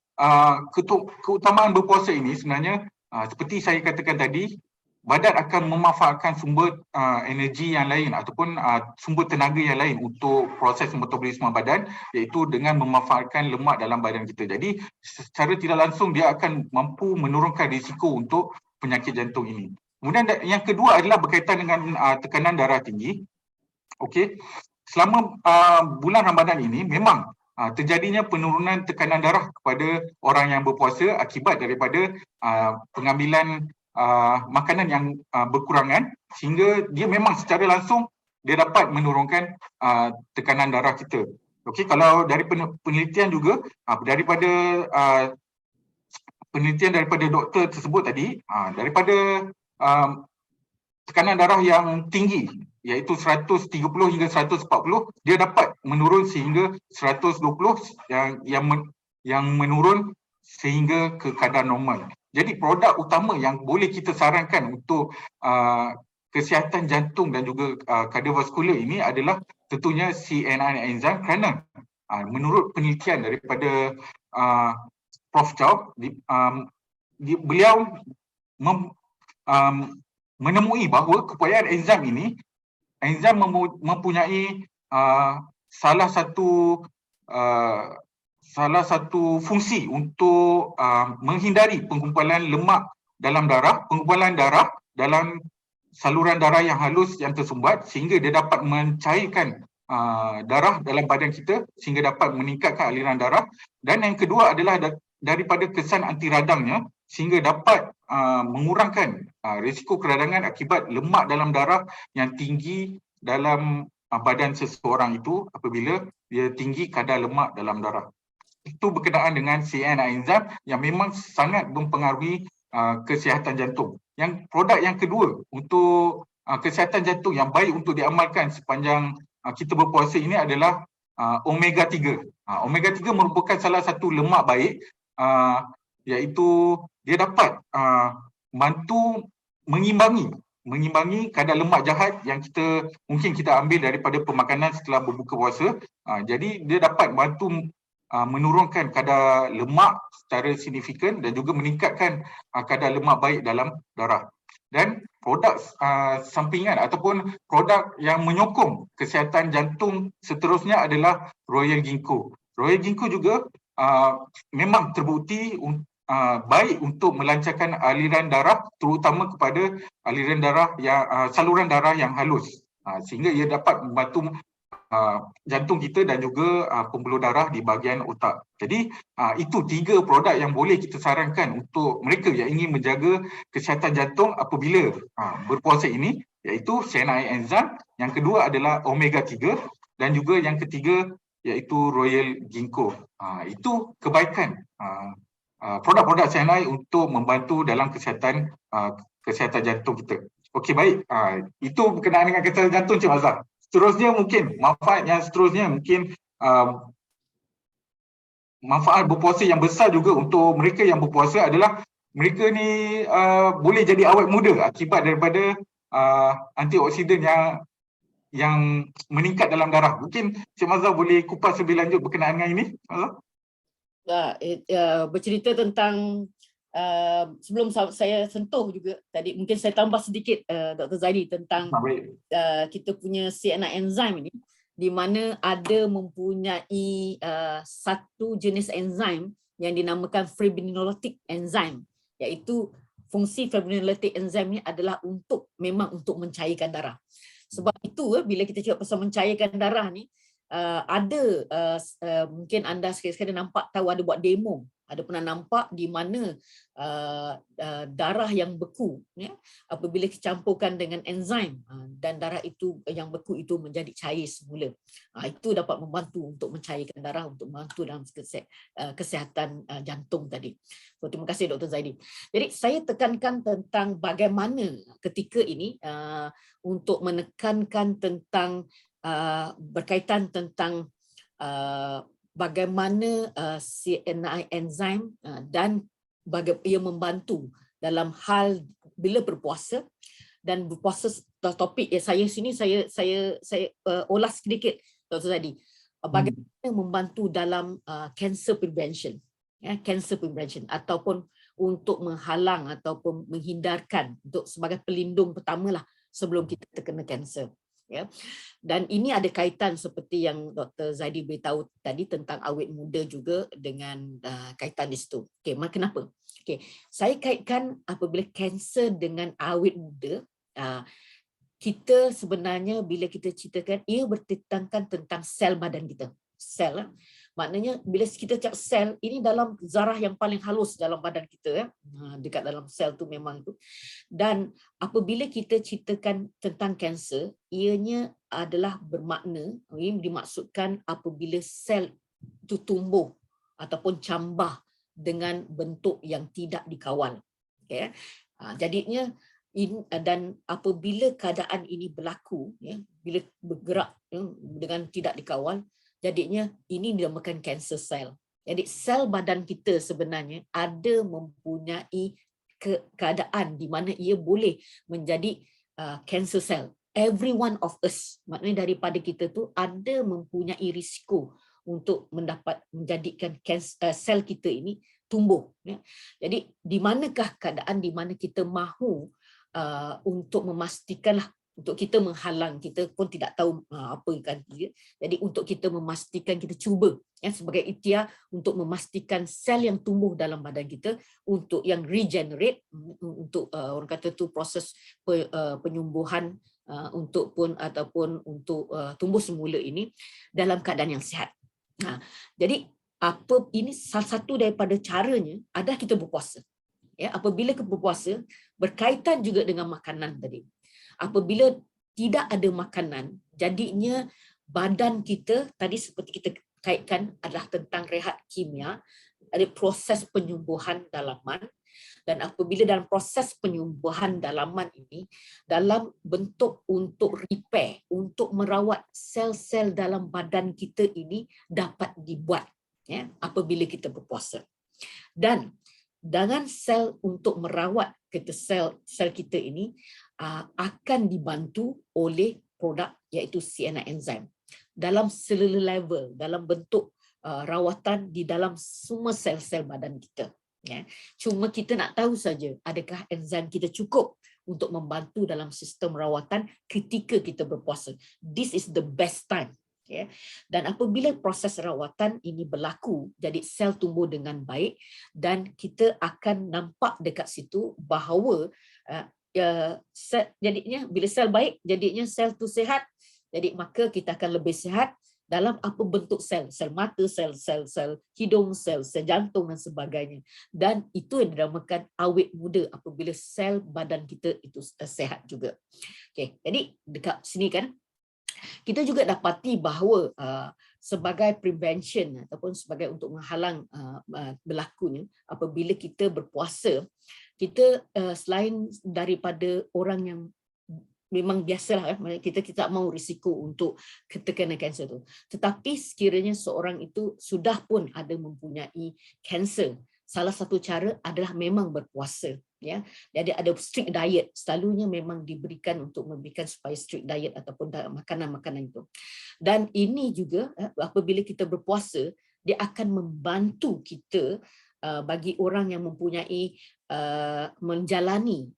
keutamaan berpuasa ini, sebenarnya seperti saya katakan tadi, badan akan memanfaatkan sumber energi yang lain ataupun sumber tenaga yang lain untuk proses metabolisme badan, iaitu dengan memanfaatkan lemak dalam badan kita. Jadi secara tidak langsung dia akan mampu menurunkan risiko untuk penyakit jantung ini. Kemudian yang kedua adalah berkaitan dengan tekanan darah tinggi. Okey, selama bulan Ramadan ini memang terjadinya penurunan tekanan darah kepada orang yang berpuasa akibat daripada pengambilan makanan yang berkurangan, sehingga dia memang secara langsung dia dapat menurunkan tekanan darah kita. Okey, kalau dari penelitian juga daripada penelitian daripada doktor tersebut tadi, daripada tekanan darah yang tinggi iaitu 130 hingga 140, dia dapat menurun sehingga 120 yang menurun sehingga ke kadar normal. Jadi produk utama yang boleh kita sarankan untuk kesihatan jantung dan juga kardiovaskular ini adalah tentunya CNI enzyme, kerana menurut penelitian daripada Prof. Chow, beliau menemui bahawa keupayaan enzim ini, enzim mempunyai salah satu fungsi untuk menghindari penggumpalan lemak dalam darah, penggumpalan darah dalam saluran darah yang halus yang tersumbat, sehingga dia dapat mencairkan darah dalam badan kita sehingga dapat meningkatkan aliran darah. Dan yang kedua adalah daripada kesan anti radangnya, sehingga dapat mengurangkan risiko keradangan akibat lemak dalam darah yang tinggi dalam badan seseorang itu apabila dia tinggi kadar lemak dalam darah. Itu berkenaan dengan CNI enzim yang memang sangat mempengaruhi kesihatan jantung. Yang produk yang kedua untuk kesihatan jantung yang baik untuk diamalkan sepanjang kita berpuasa ini adalah omega 3. Omega 3 merupakan salah satu lemak baik, iaitu dia dapat bantu mengimbangi kadar lemak jahat yang mungkin kita ambil daripada pemakanan setelah berbuka puasa. Jadi dia dapat bantu menurunkan kadar lemak secara signifikan dan juga meningkatkan kadar lemak baik dalam darah. Dan produk sampingan ataupun produk yang menyokong kesihatan jantung seterusnya adalah Royal Ginkgo. Royal Ginkgo juga memang terbukti baik untuk melancarkan aliran darah, terutama kepada aliran darah yang saluran darah yang halus, sehingga ia dapat membantu jantung kita dan juga pembuluh darah di bahagian otak. Jadi itu 3 produk yang boleh kita sarankan untuk mereka yang ingin menjaga kesihatan jantung apabila berpuasa ini, iaitu CNI enzim, yang kedua adalah omega 3 dan juga yang ketiga iaitu Royal Ginkgo. Itu kebaikan produk-produk CNI untuk membantu dalam kesihatan jantung kita. Okey, baik. Itu berkenaan dengan kesihatan jantung, Cik Mazhar. Seterusnya mungkin manfaat yang seterusnya mungkin manfaat berpuasa yang besar juga untuk mereka yang berpuasa adalah mereka ni boleh jadi awet muda akibat daripada antioksidan yang meningkat dalam darah. Mungkin Cik Mazhar boleh kupas lebih lanjut berkenaan dengan ini, Mazhar? Bercerita tentang sebelum saya sentuh juga tadi, mungkin saya tambah sedikit Dr. Zaidi tentang kita punya CNI enzim ini, di mana ada mempunyai satu jenis enzim yang dinamakan fibrinolytic enzyme, iaitu fungsi fibrinolytic enzyme ini adalah memang untuk mencairkan darah. Sebab itu bila kita cakap pasal mencairkan darah ni, ada mungkin anda sekali-sekala nampak tahu ada buat demo Ada pernah nampak di mana darah yang beku, ya, apabila dicampurkan dengan enzim dan darah itu yang beku itu menjadi cair semula. Itu dapat membantu untuk mencairkan darah, untuk membantu dalam kesihatan jantung tadi. So, terima kasih Dr. Zaidi. Jadi saya tekankan tentang bagaimana ketika ini untuk menekankan tentang berkaitan tentang bagaimana CNI enzim dan ia membantu dalam hal bila berpuasa. Dan berpuasa topik saya sini saya ulas sedikit Dr. Zadi, bagaimana membantu dalam cancer prevention, ya, cancer prevention ataupun untuk menghalang ataupun menghindarkan, untuk sebagai pelindung pertamalah sebelum kita terkena kanser. Ya. Dan ini ada kaitan seperti yang Dr. Zaidi beritahu tadi tentang awet muda juga dengan kaitan di situ. Okey, kenapa? Okey, saya kaitkan apabila kanser dengan awet muda, kita sebenarnya bila kita ceritakan ia bertentangkan tentang sel badan kita. Sel, maknanya bila kita cakap sel, ini dalam zarah yang paling halus dalam badan kita, ya. Dekat dalam sel tu memang itu. Dan apabila kita ceritakan tentang kanser, ianya adalah bermakna, ini dimaksudkan apabila sel itu tumbuh ataupun cambah dengan bentuk yang tidak dikawal. Okay. Jadinya dan apabila keadaan ini berlaku, ya, bila bergerak, ya, dengan tidak dikawal, jadinya ini dinamakan cancer cell. Jadi sel badan kita sebenarnya ada mempunyai keadaan di mana ia boleh menjadi cancer cell. Every one of us, maknanya daripada kita tu ada mempunyai risiko untuk menjadikan sel kita ini tumbuh. Ya. Jadi di manakah keadaan di mana kita mahu untuk memastikanlah, untuk kita menghalang, kita pun tidak tahu apa kan dia. Jadi untuk kita memastikan, kita cuba, ya, sebagai ikhtiar untuk memastikan sel yang tumbuh dalam badan kita untuk yang regenerate, untuk orang kata tu proses penyembuhan untuk pun ataupun untuk tumbuh semula ini dalam keadaan yang sihat. Jadi ini salah satu daripada caranya adalah kita berpuasa. Ya, apabila kita berpuasa berkaitan juga dengan makanan tadi. Apabila tidak ada makanan, jadinya badan kita tadi seperti kita kaitkan adalah tentang rehat kimia, ada proses penyembuhan dalaman, dan apabila dalam proses penyembuhan dalaman ini dalam bentuk untuk repair, untuk merawat sel-sel dalam badan kita ini dapat dibuat, ya, apabila kita berpuasa. Dan dengan sel untuk merawat sel kita ini akan dibantu oleh produk iaitu CNI enzim dalam seluruh level, dalam bentuk rawatan di dalam semua sel-sel badan kita. Ya. Cuma kita nak tahu saja adakah enzim kita cukup untuk membantu dalam sistem rawatan ketika kita berpuasa. This is the best time. Okay. Dan apabila proses rawatan ini berlaku, jadi sel tumbuh dengan baik dan kita akan nampak dekat situ bahawa jadinya bila sel baik, jadinya sel tu sihat, jadi maka kita akan lebih sihat dalam apa bentuk sel, sel mata, sel hidung, sel jantung dan sebagainya. Dan itu yang dinamakan awet muda apabila sel badan kita itu sihat juga. Okay. Jadi dekat sini kan kita juga dapati bahawa sebagai prevention ataupun sebagai untuk menghalang berlakunya apabila kita berpuasa, kita selain daripada orang yang memang biasalah, kita tak mahu risiko untuk terkena kanser tu, tetapi sekiranya seorang itu sudah pun ada mempunyai kanser, salah satu cara adalah memang berpuasa. Ya, jadi ada strict diet, selalunya memang diberikan untuk memberikan supaya strict diet ataupun makanan-makanan itu. Dan ini juga apabila kita berpuasa, dia akan membantu kita bagi orang yang mempunyai menjalani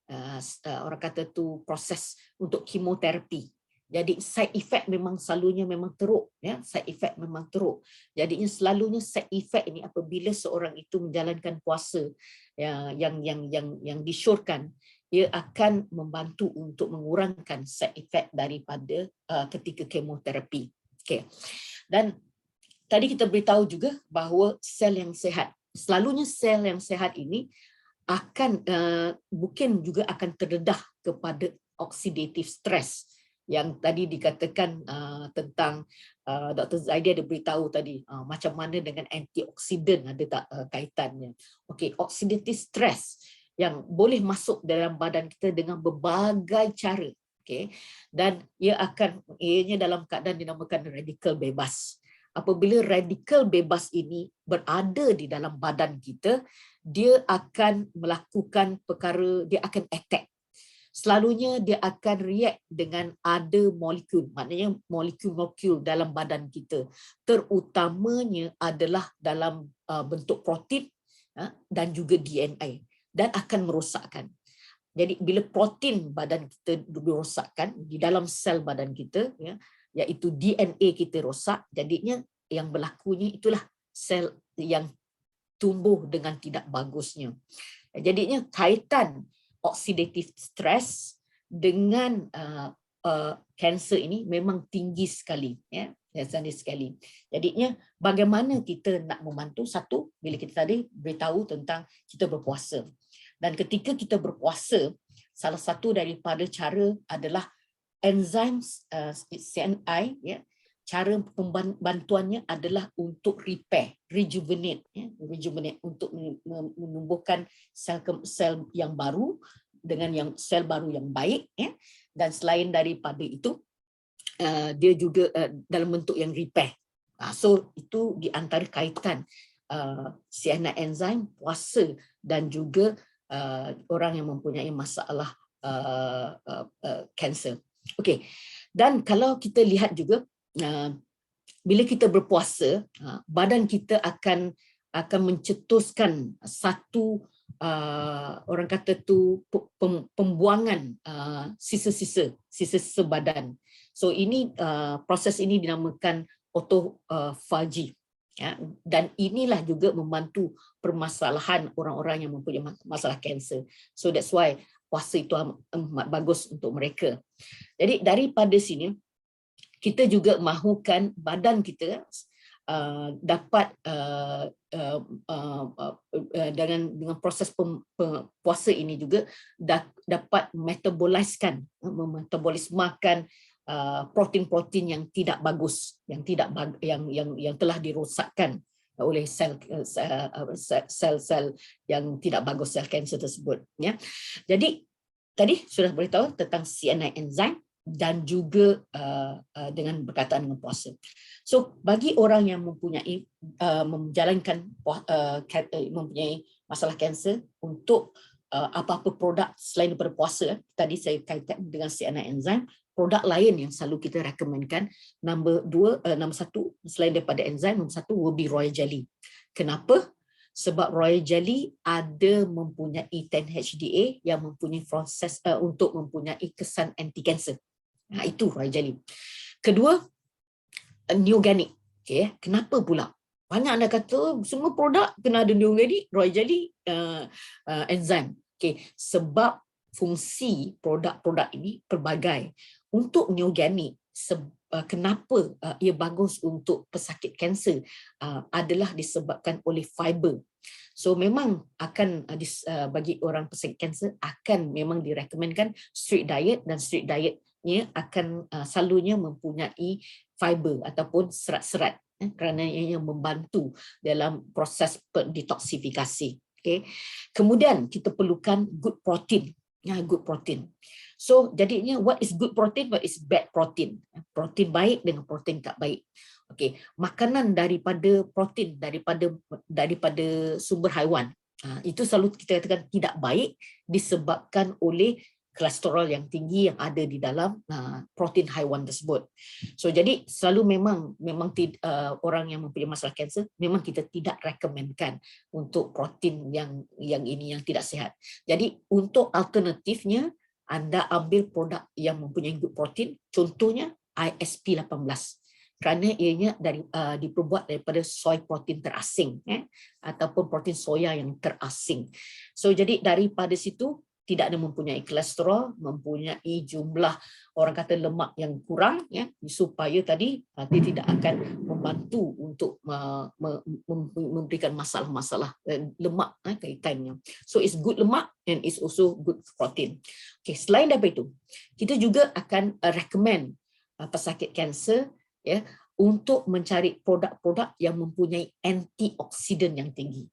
orang kata tu proses untuk kemoterapi. Jadi side effect memang selalunya memang teruk, ya, side effect memang teruk. Jadinya selalunya side effect ini apabila seorang itu menjalankan puasa yang disyorkan, ia akan membantu untuk mengurangkan side effect daripada ketika kemoterapi. Okay. Dan tadi kita beritahu juga bahawa sel yang sihat, selalunya sel yang sehat ini akan mungkin juga akan terdedah kepada oxidative stress yang tadi dikatakan tentang Dr. Zaidi ada beritahu tadi macam mana dengan antioksidan ada tak kaitannya. Okey, oxidative stress yang boleh masuk dalam badan kita dengan berbagai cara. Okey, dan ianya dalam keadaan dinamakan radikal bebas. Apabila radikal bebas ini berada di dalam badan kita, dia akan melakukan perkara, dia akan attack. Selalunya dia akan react dengan ada molekul, maknanya molekul-molekul dalam badan kita. Terutamanya adalah dalam bentuk protein dan juga DNA, dan akan merosakkan. Jadi bila protein badan kita dirosakkan di dalam sel badan kita, iaitu DNA kita rosak, jadinya yang berlakunya itulah sel yang tumbuh dengan tidak bagusnya. Jadinya kaitan oxidative stress dengan kanser ini memang tinggi sekali, ya, tinggi sekali. Jadinya bagaimana kita nak membantu? Satu, bila kita tadi beritahu tentang kita berpuasa. Dan ketika kita berpuasa, salah satu daripada cara adalah enzim CNI, ya, cara pembantuannya adalah untuk repair, rejuvenate, ya, rejuvenate untuk menumbuhkan sel yang baru dengan sel baru yang baik, ya. Dan selain daripada itu, dia juga dalam bentuk yang repair. So itu di antara kaitan CNI enzim, puasa dan juga orang yang mempunyai masalah kanser. Okey. Dan kalau kita lihat juga bila kita berpuasa, badan kita akan mencetuskan satu orang kata tu pembuangan sisa-sisa badan. So ini proses ini dinamakan autophagy. Ya, dan inilah juga membantu permasalahan orang-orang yang mempunyai masalah kanser. So that's why puasa itu amat bagus untuk mereka. Jadi daripada sini kita juga mahukan badan kita dapat dengan proses puasa ini juga dapat metaboliskan, memetabolismakan protein-protein yang tidak bagus, yang telah dirosakkan oleh sel-sel yang tidak bagus, sel kanser tersebut, ya. Jadi tadi sudah beritahu tentang CNI enzim dan juga dengan berkaitan dengan puasa. So bagi orang yang mempunyai menjalankan mempunyai masalah kanser, untuk apa-apa produk selain daripada puasa, tadi saya kaitkan dengan CNI enzim, produk lain yang selalu kita rekomenkan, nombor satu selain daripada enzim, nombor satu will be royal jelly. Kenapa? Sebab royal jelly ada mempunyai 10-HDA yang mempunyai proses untuk mempunyai kesan anti kanser. Itu royal jelly. Kedua, neoganic. Okay, kenapa pula? Banyak anda kata semua produk kena ada neoganic, royal jelly, enzim. Okay, sebab fungsi produk-produk ini pelbagai. Untuk neoganic, kenapa ia bagus untuk pesakit kanser adalah disebabkan oleh fiber. So memang akan bagi orang pesakit kanser akan memang direkomendkan strict diet, dan strict dietnya akan selalunya mempunyai fiber ataupun serat-serat, kerana ia membantu dalam proses detoksifikasi. Okay. Kemudian kita perlukan good protein. Good protein. So jadinya what is good protein, what is bad protein? Protein baik dengan protein tak baik. Okey, makanan daripada protein daripada sumber haiwan, itu selalu kita katakan tidak baik disebabkan oleh kolesterol yang tinggi yang ada di dalam protein haiwan tersebut. So jadi selalu memang orang yang mempunyai masalah kanser, memang kita tidak rekomenkan untuk protein yang ini yang tidak sihat. Jadi untuk alternatifnya, anda ambil produk yang mempunyai good protein, contohnya ISP 18. Kerana ianya diperbuat daripada soy protein terasing, ataupun protein soya yang terasing. So jadi daripada situ tidak ada mempunyai kolesterol, mempunyai jumlah orang kata lemak yang kurang, ya, supaya tadi dia tidak akan membantu untuk memberikan masalah-masalah lemak kaitannya. So it's good lemak and it's also good protein. Okay, selain daripada itu, kita juga akan recommend pesakit kanser, ya, untuk mencari produk-produk yang mempunyai antioksidan yang tinggi.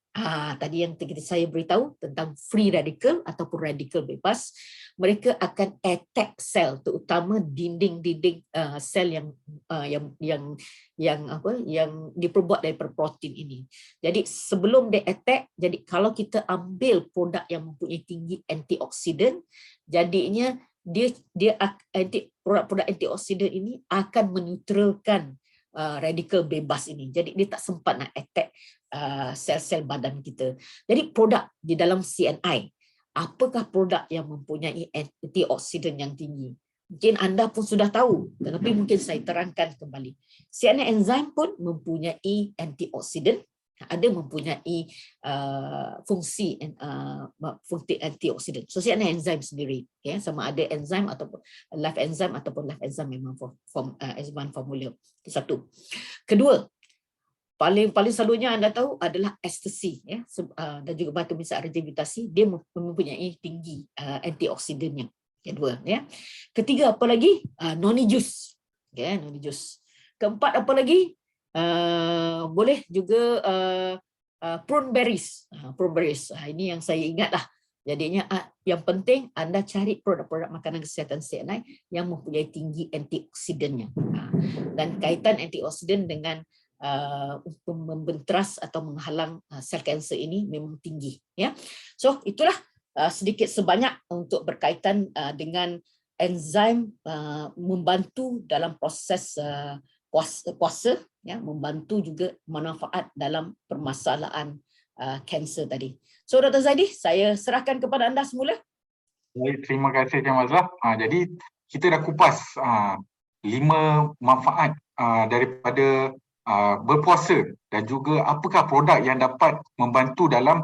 Tadi yang saya beritahu tentang free radical ataupun radikal bebas, mereka akan attack sel, terutama dinding-dinding sel yang diperbuat daripada protein ini. Jadi sebelum dia attack, jadi kalau kita ambil produk yang mempunyai tinggi antioksidan, jadinya produk-produk antioksidan ini akan menetralkan radikal bebas ini. Jadi dia tak sempat nak attack sel-sel badan kita. Jadi produk di dalam CNI, apakah produk yang mempunyai antioksidan yang tinggi? Mungkin anda pun sudah tahu, tetapi mungkin saya terangkan kembali. CNI enzim pun mempunyai antioksidan, ada mempunyai fungsi antioksidan. So CNI enzim sendiri, ya, sama ada enzim ataupun live enzim memang enzim formula. Satu. Kedua, paling selalunya anda tahu adalah ekstasi, ya, dan juga batu nisan regenerasi, dia mempunyai tinggi antioksidannya. Kedua, ya. Ketiga, apa lagi? Noni juice. Okay, noni juice. Keempat, apa lagi? Boleh juga prune berries. Ini yang saya ingat lah. Jadinya yang penting anda cari produk-produk makanan kesihatan CNI yang mempunyai tinggi antioksidannya. Dan kaitan antioksidan dengan membentras atau menghalang sel kanser ini memang tinggi, ya. So itulah sedikit sebanyak untuk berkaitan dengan enzim membantu dalam proses puasa, ya, membantu juga manfaat dalam permasalahan kanser tadi. So Dr. Zaidi, saya serahkan kepada anda semula. Baik, terima kasih Cik Mazlah. Jadi kita dah kupas 5 manfaat daripada berpuasa dan juga apakah produk yang dapat membantu dalam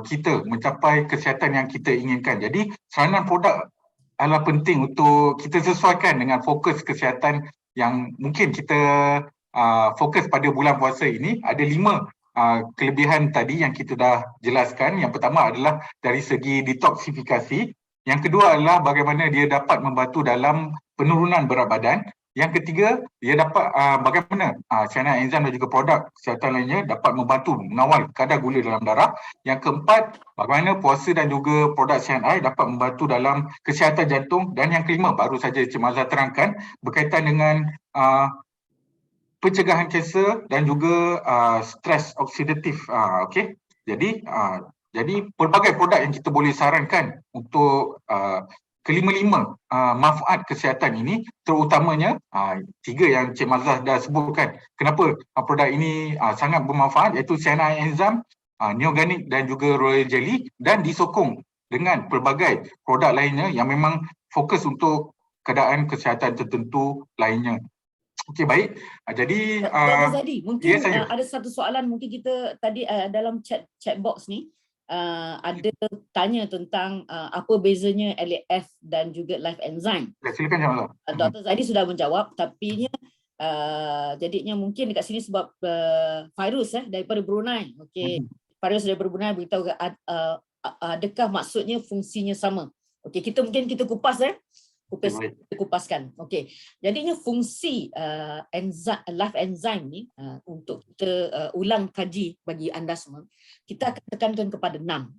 kita mencapai kesihatan yang kita inginkan. Jadi saranan produk adalah penting untuk kita sesuaikan dengan fokus kesihatan yang mungkin kita fokus pada bulan puasa ini. Ada 5 kelebihan tadi yang kita dah jelaskan. Yang pertama adalah dari segi detoksifikasi. Yang kedua adalah bagaimana dia dapat membantu dalam penurunan berat badan. Yang ketiga, dia dapat bagaimana CNI enzim dan juga produk kesihatan lainnya dapat membantu mengawal kadar gula dalam darah. Yang keempat, bagaimana puasa dan juga produk CNI dapat membantu dalam kesihatan jantung. Dan yang kelima, baru saja Cik Mazhar terangkan, berkaitan dengan pencegahan kanser dan juga stres oksidatif. Okey. Jadi pelbagai produk yang kita boleh sarankan untuk kelima-lima manfaat kesihatan ini, terutamanya 3 yang Cik Mazhar dah sebutkan. Kenapa produk ini sangat bermanfaat, iaitu CNI enzim, Neoganic dan juga Royal Jelly, dan disokong dengan pelbagai produk lainnya yang memang fokus untuk keadaan kesihatan tertentu lainnya. Okey, baik. Jadi Dr. Zaidi, mungkin saya. ada satu soalan mungkin kita tadi dalam chat box ni ada tanya tentang apa bezanya LAF dan juga live enzyme. Ya, silakan Cik Mazhar. Dr. Zaidi sudah menjawab, tapi jadinya mungkin dekat sini sebab virus daripada Brunei. Okey, virus daripada Brunei beritahu adakah maksudnya fungsinya sama. Okey, mungkin kita kupas kupaskan. Okey. Jadinya fungsi live enzyme ni untuk kita ulang kaji bagi anda semua. Kita akan tekankan kepada 6,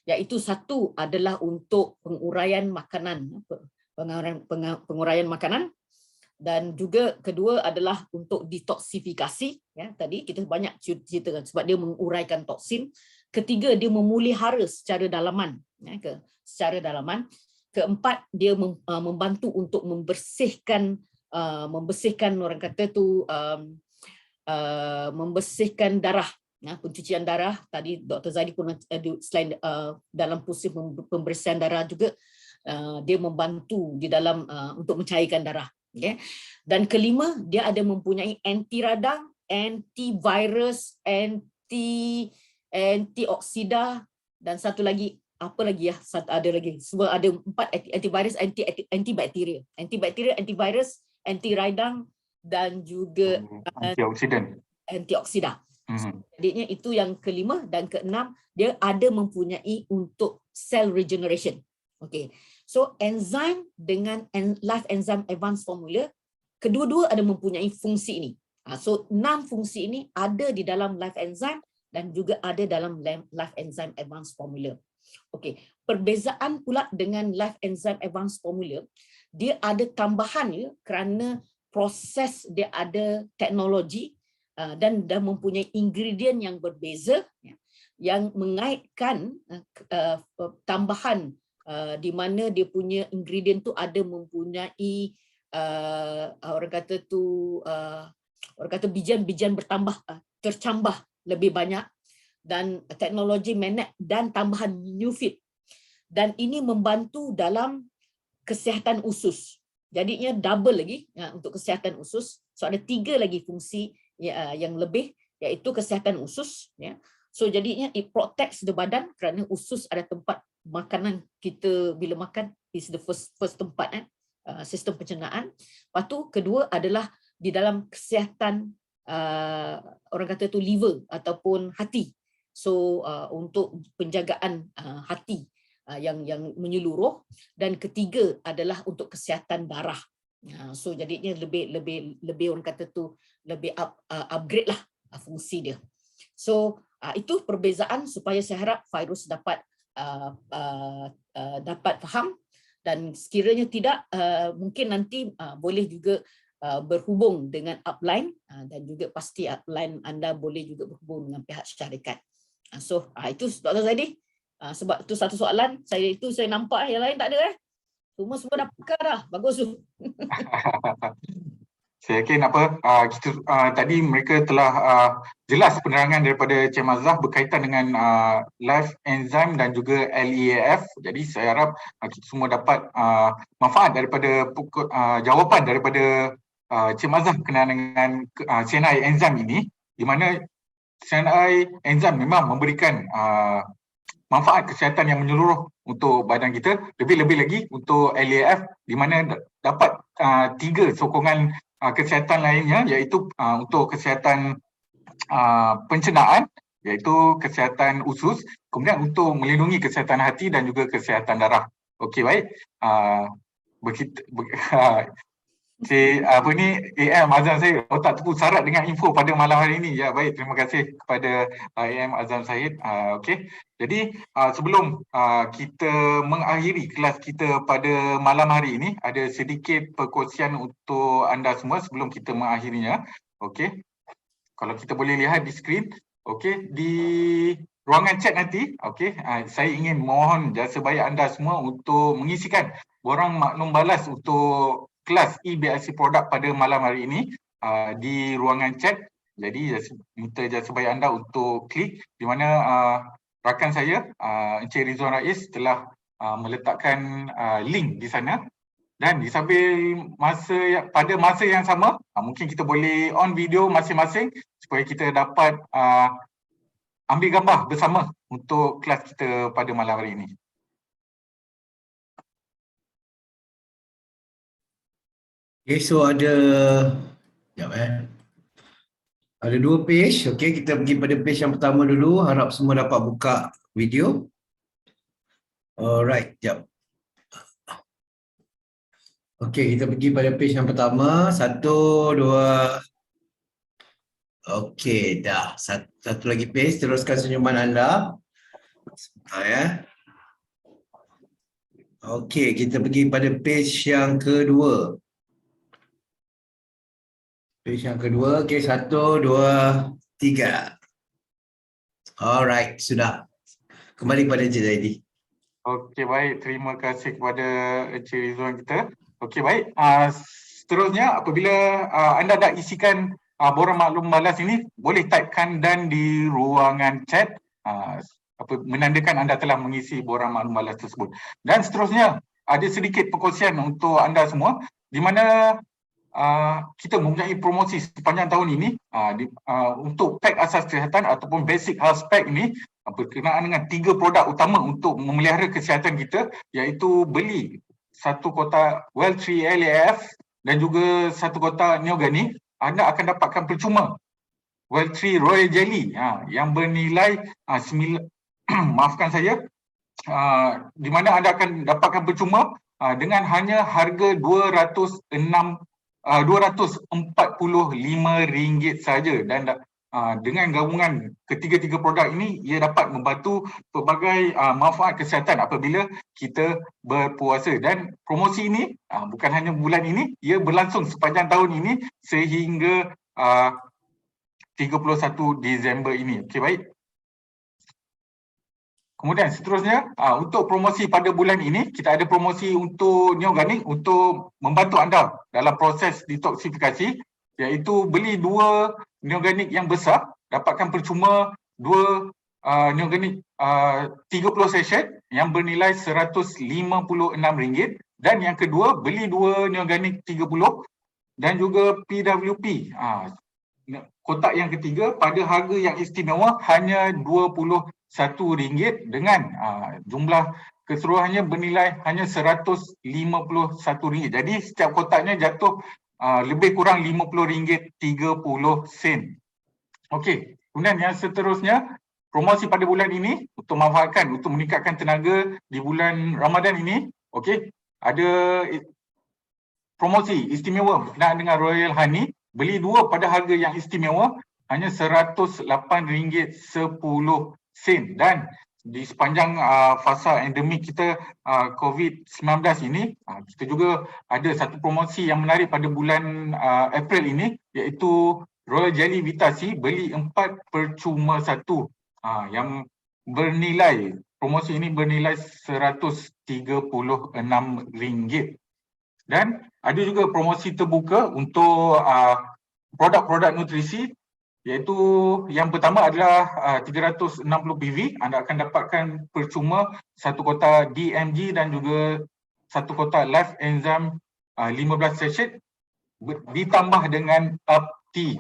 iaitu satu adalah untuk penguraian makanan, penguraian makanan, dan juga kedua adalah untuk detoksifikasi, ya. Tadi kita banyak ceritakan sebab dia menguraikan toksin. Ketiga, dia memulihara secara dalaman, ya, secara dalaman. Keempat, dia membantu untuk membersihkan orang kata tu membersihkan darah, pencucian darah. Tadi Dr. Zaidi pun selain dalam proses pembersihan darah juga dia membantu di dalam untuk mencairkan darah. Okay. Dan kelima, dia ada mempunyai anti radang, antivirus, antioksida, dan satu lagi apa lagi ya? Ada lagi. Semua ada 4 antivirus, antibakteria, antivirus, anti radang dan juga Antioksidan. antioksidan. Jadinya itu yang kelima, dan keenam dia ada mempunyai untuk cell regeneration. Okay. So enzim dengan live enzyme advanced formula, kedua-dua ada mempunyai fungsi ini. So 6 fungsi ini ada di dalam live enzyme dan juga ada dalam live enzyme advanced formula. Okey, perbezaan pula dengan live enzyme advanced formula, dia ada tambahan ya, kerana proses dia ada teknologi dan mempunyai ingredient yang berbeza ya, yang mengaitkan tambahan di mana dia punya ingredient tu ada mempunyai orang kata bijan-bijan bertambah, tercambah lebih banyak, dan teknologi MANET dan tambahan new feed, dan ini membantu dalam kesihatan usus. Jadinya double lagi untuk kesihatan usus. So ada 3 lagi fungsi yang lebih, iaitu kesihatan usus ya. So jadinya it protects the badan, kerana usus ada tempat makanan kita bila makan, is the first tempat sistem pencernaan. Lepas tu kedua adalah di dalam kesihatan orang kata tu liver ataupun hati. So untuk penjagaan hati yang menyeluruh, dan ketiga adalah untuk kesihatan darah. So jadinya lebih orang kata tu lebih upgrade lah fungsi dia. So itu perbezaan supaya saya harap Fairuz dapat faham, dan sekiranya tidak mungkin nanti boleh juga berhubung dengan upline, dan juga pasti upline anda boleh juga berhubung dengan pihak syarikat. So itu Dr. Zaidi. Sebab itu satu soalan saya nampak, yang lain tak ada semua dah pakar dah. Bagus tu. Saya yakin tadi mereka telah jelas penerangan daripada Cik Mazah berkaitan dengan live enzyme dan juga LEAF. Jadi saya harap kita semua dapat manfaat daripada jawapan daripada Cik Mazah berkenaan dengan CNI enzim ini, di mana CNI enzim memang memberikan manfaat kesihatan yang menyeluruh untuk badan kita, lebih-lebih lagi untuk LEAF, di mana dapat 3 sokongan kesihatan lainnya, iaitu untuk kesihatan pencernaan, iaitu kesihatan usus, kemudian untuk melindungi kesihatan hati dan juga kesihatan darah. Okey, baik. AM Azam Syed, otak tepu syarat dengan info pada malam hari ini. Ya, baik, terima kasih kepada AM Azam Syed. Okey. Jadi sebelum kita mengakhiri kelas kita pada malam hari ini, ada sedikit perkongsian untuk anda semua sebelum kita mengakhirinya. Okey. Kalau kita boleh lihat di skrin, okey, di ruangan chat nanti, okey, saya ingin mohon jasa baik anda semua untuk mengisikan borang maklum balas untuk kelas eBIC produk pada malam hari ini di ruangan chat. Jadi minta jasa baik anda untuk klik, di mana rakan saya Encik Rizwan Rais telah meletakkan link di sana, dan di samping pada masa yang sama mungkin kita boleh on video masing-masing supaya kita dapat ambil gambar bersama untuk kelas kita pada malam hari ini. Okay, so ada ada 2 page. Okay, kita pergi pada page yang pertama dulu. Harap semua dapat buka video. Alright, jap. Okay, kita pergi pada page yang pertama. 1, 2. Okay, dah. Satu lagi page. Teruskan senyuman anda. Ya. Okay, kita pergi pada page yang kedua. Page yang kedua, okay, 1, 2, 3. Alright, sudah. Kembali pada Encik Zaidi. Okey, baik. Terima kasih kepada Encik Rizwan kita. Okey, baik. Seterusnya, apabila anda dah isikan borang maklum balas ini, boleh typekan dan di ruangan chat menandakan anda telah mengisi borang maklum balas tersebut. Dan seterusnya, ada sedikit perkongsian untuk anda semua, di mana kita mempunyai promosi sepanjang tahun ini untuk pack asas kesihatan ataupun basic health pack ini berkenaan dengan 3 produk utama untuk memelihara kesihatan kita, iaitu beli 1 kotak Well3 LAF dan juga 1 kotak Neogani. Anda akan dapatkan percuma Well3 Royal Jelly yang bernilai maafkan saya, di mana anda akan dapatkan percuma dengan hanya harga RM245 saja, dan dengan gabungan ketiga-tiga produk ini, ia dapat membantu pelbagai manfaat kesihatan apabila kita berpuasa. Dan promosi ini bukan hanya bulan ini, ia berlangsung sepanjang tahun ini sehingga 31 Disember ini. Okey, baik. Kemudian seterusnya, untuk promosi pada bulan ini, kita ada promosi untuk Neogani untuk membantu anda dalam proses detoksifikasi, iaitu beli 2 Neogani yang besar, dapatkan percuma 2 Neogani 30 sachet yang bernilai RM156, dan yang kedua beli 2 Neogani 30 dan juga PWP. Kotak yang ketiga pada harga yang istimewa hanya RM21 dengan jumlah keseluruhannya bernilai hanya RM151. Jadi setiap kotaknya jatuh lebih kurang RM50.30. Okey, kemudian yang seterusnya, promosi pada bulan ini untuk manfaatkan, untuk meningkatkan tenaga di bulan Ramadan ini. Okey, ada promosi istimewa berkenaan dengan Royal Honey. Beli 2 pada harga yang istimewa hanya RM108.10, dan di sepanjang fasa endemik kita COVID-19 ini, kita juga ada satu promosi yang menarik pada bulan April ini, iaitu Royal Jelly Vita C beli 4 percuma 1, yang bernilai, promosi ini bernilai RM136. Dan ada juga promosi terbuka untuk produk-produk nutrisi, iaitu yang pertama adalah 360 PV. Anda akan dapatkan percuma 1 kotak DMG dan juga 1 kotak Life Enzyme 15 sachet ditambah dengan up teh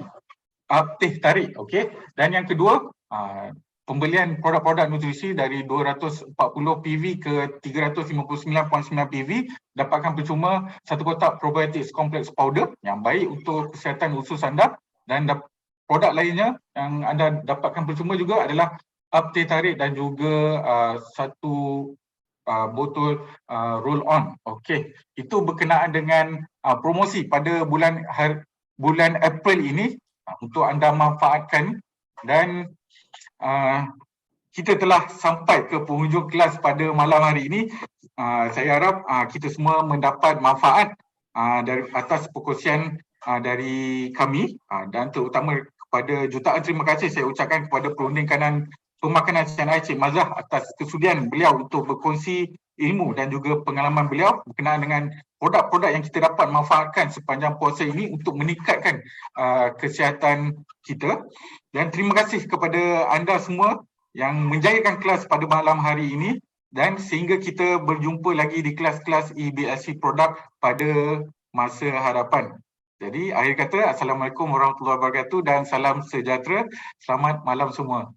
tarik. Okey. Dan yang kedua, pembelian produk-produk nutrisi dari 240 PV ke 359.9 PV dapatkan percuma 1 kotak probiotics complex powder yang baik untuk kesihatan usus anda, dan produk lainnya yang anda dapatkan percuma juga adalah teh tarik dan juga 1 botol roll on. Okey, itu berkenaan dengan promosi pada bulan April ini untuk anda manfaatkan. Dan kita telah sampai ke penghujung kelas pada malam hari ini. Saya harap kita semua mendapat manfaat dari atas perkongsian dari kami, dan terutama kepada jutaan terima kasih saya ucapkan kepada Perunding Kanan Pemakanan CNI Cik Mazah atas kesudian beliau untuk berkongsi ilmu dan juga pengalaman beliau berkenaan dengan produk-produk yang kita dapat manfaatkan sepanjang puasa ini untuk meningkatkan kesihatan kita. Dan terima kasih kepada anda semua yang menjayakan kelas pada malam hari ini, dan sehingga kita berjumpa lagi di kelas-kelas EBSC produk pada masa hadapan. Jadi akhir kata, Assalamualaikum warahmatullahi wabarakatuh dan salam sejahtera. Selamat malam semua.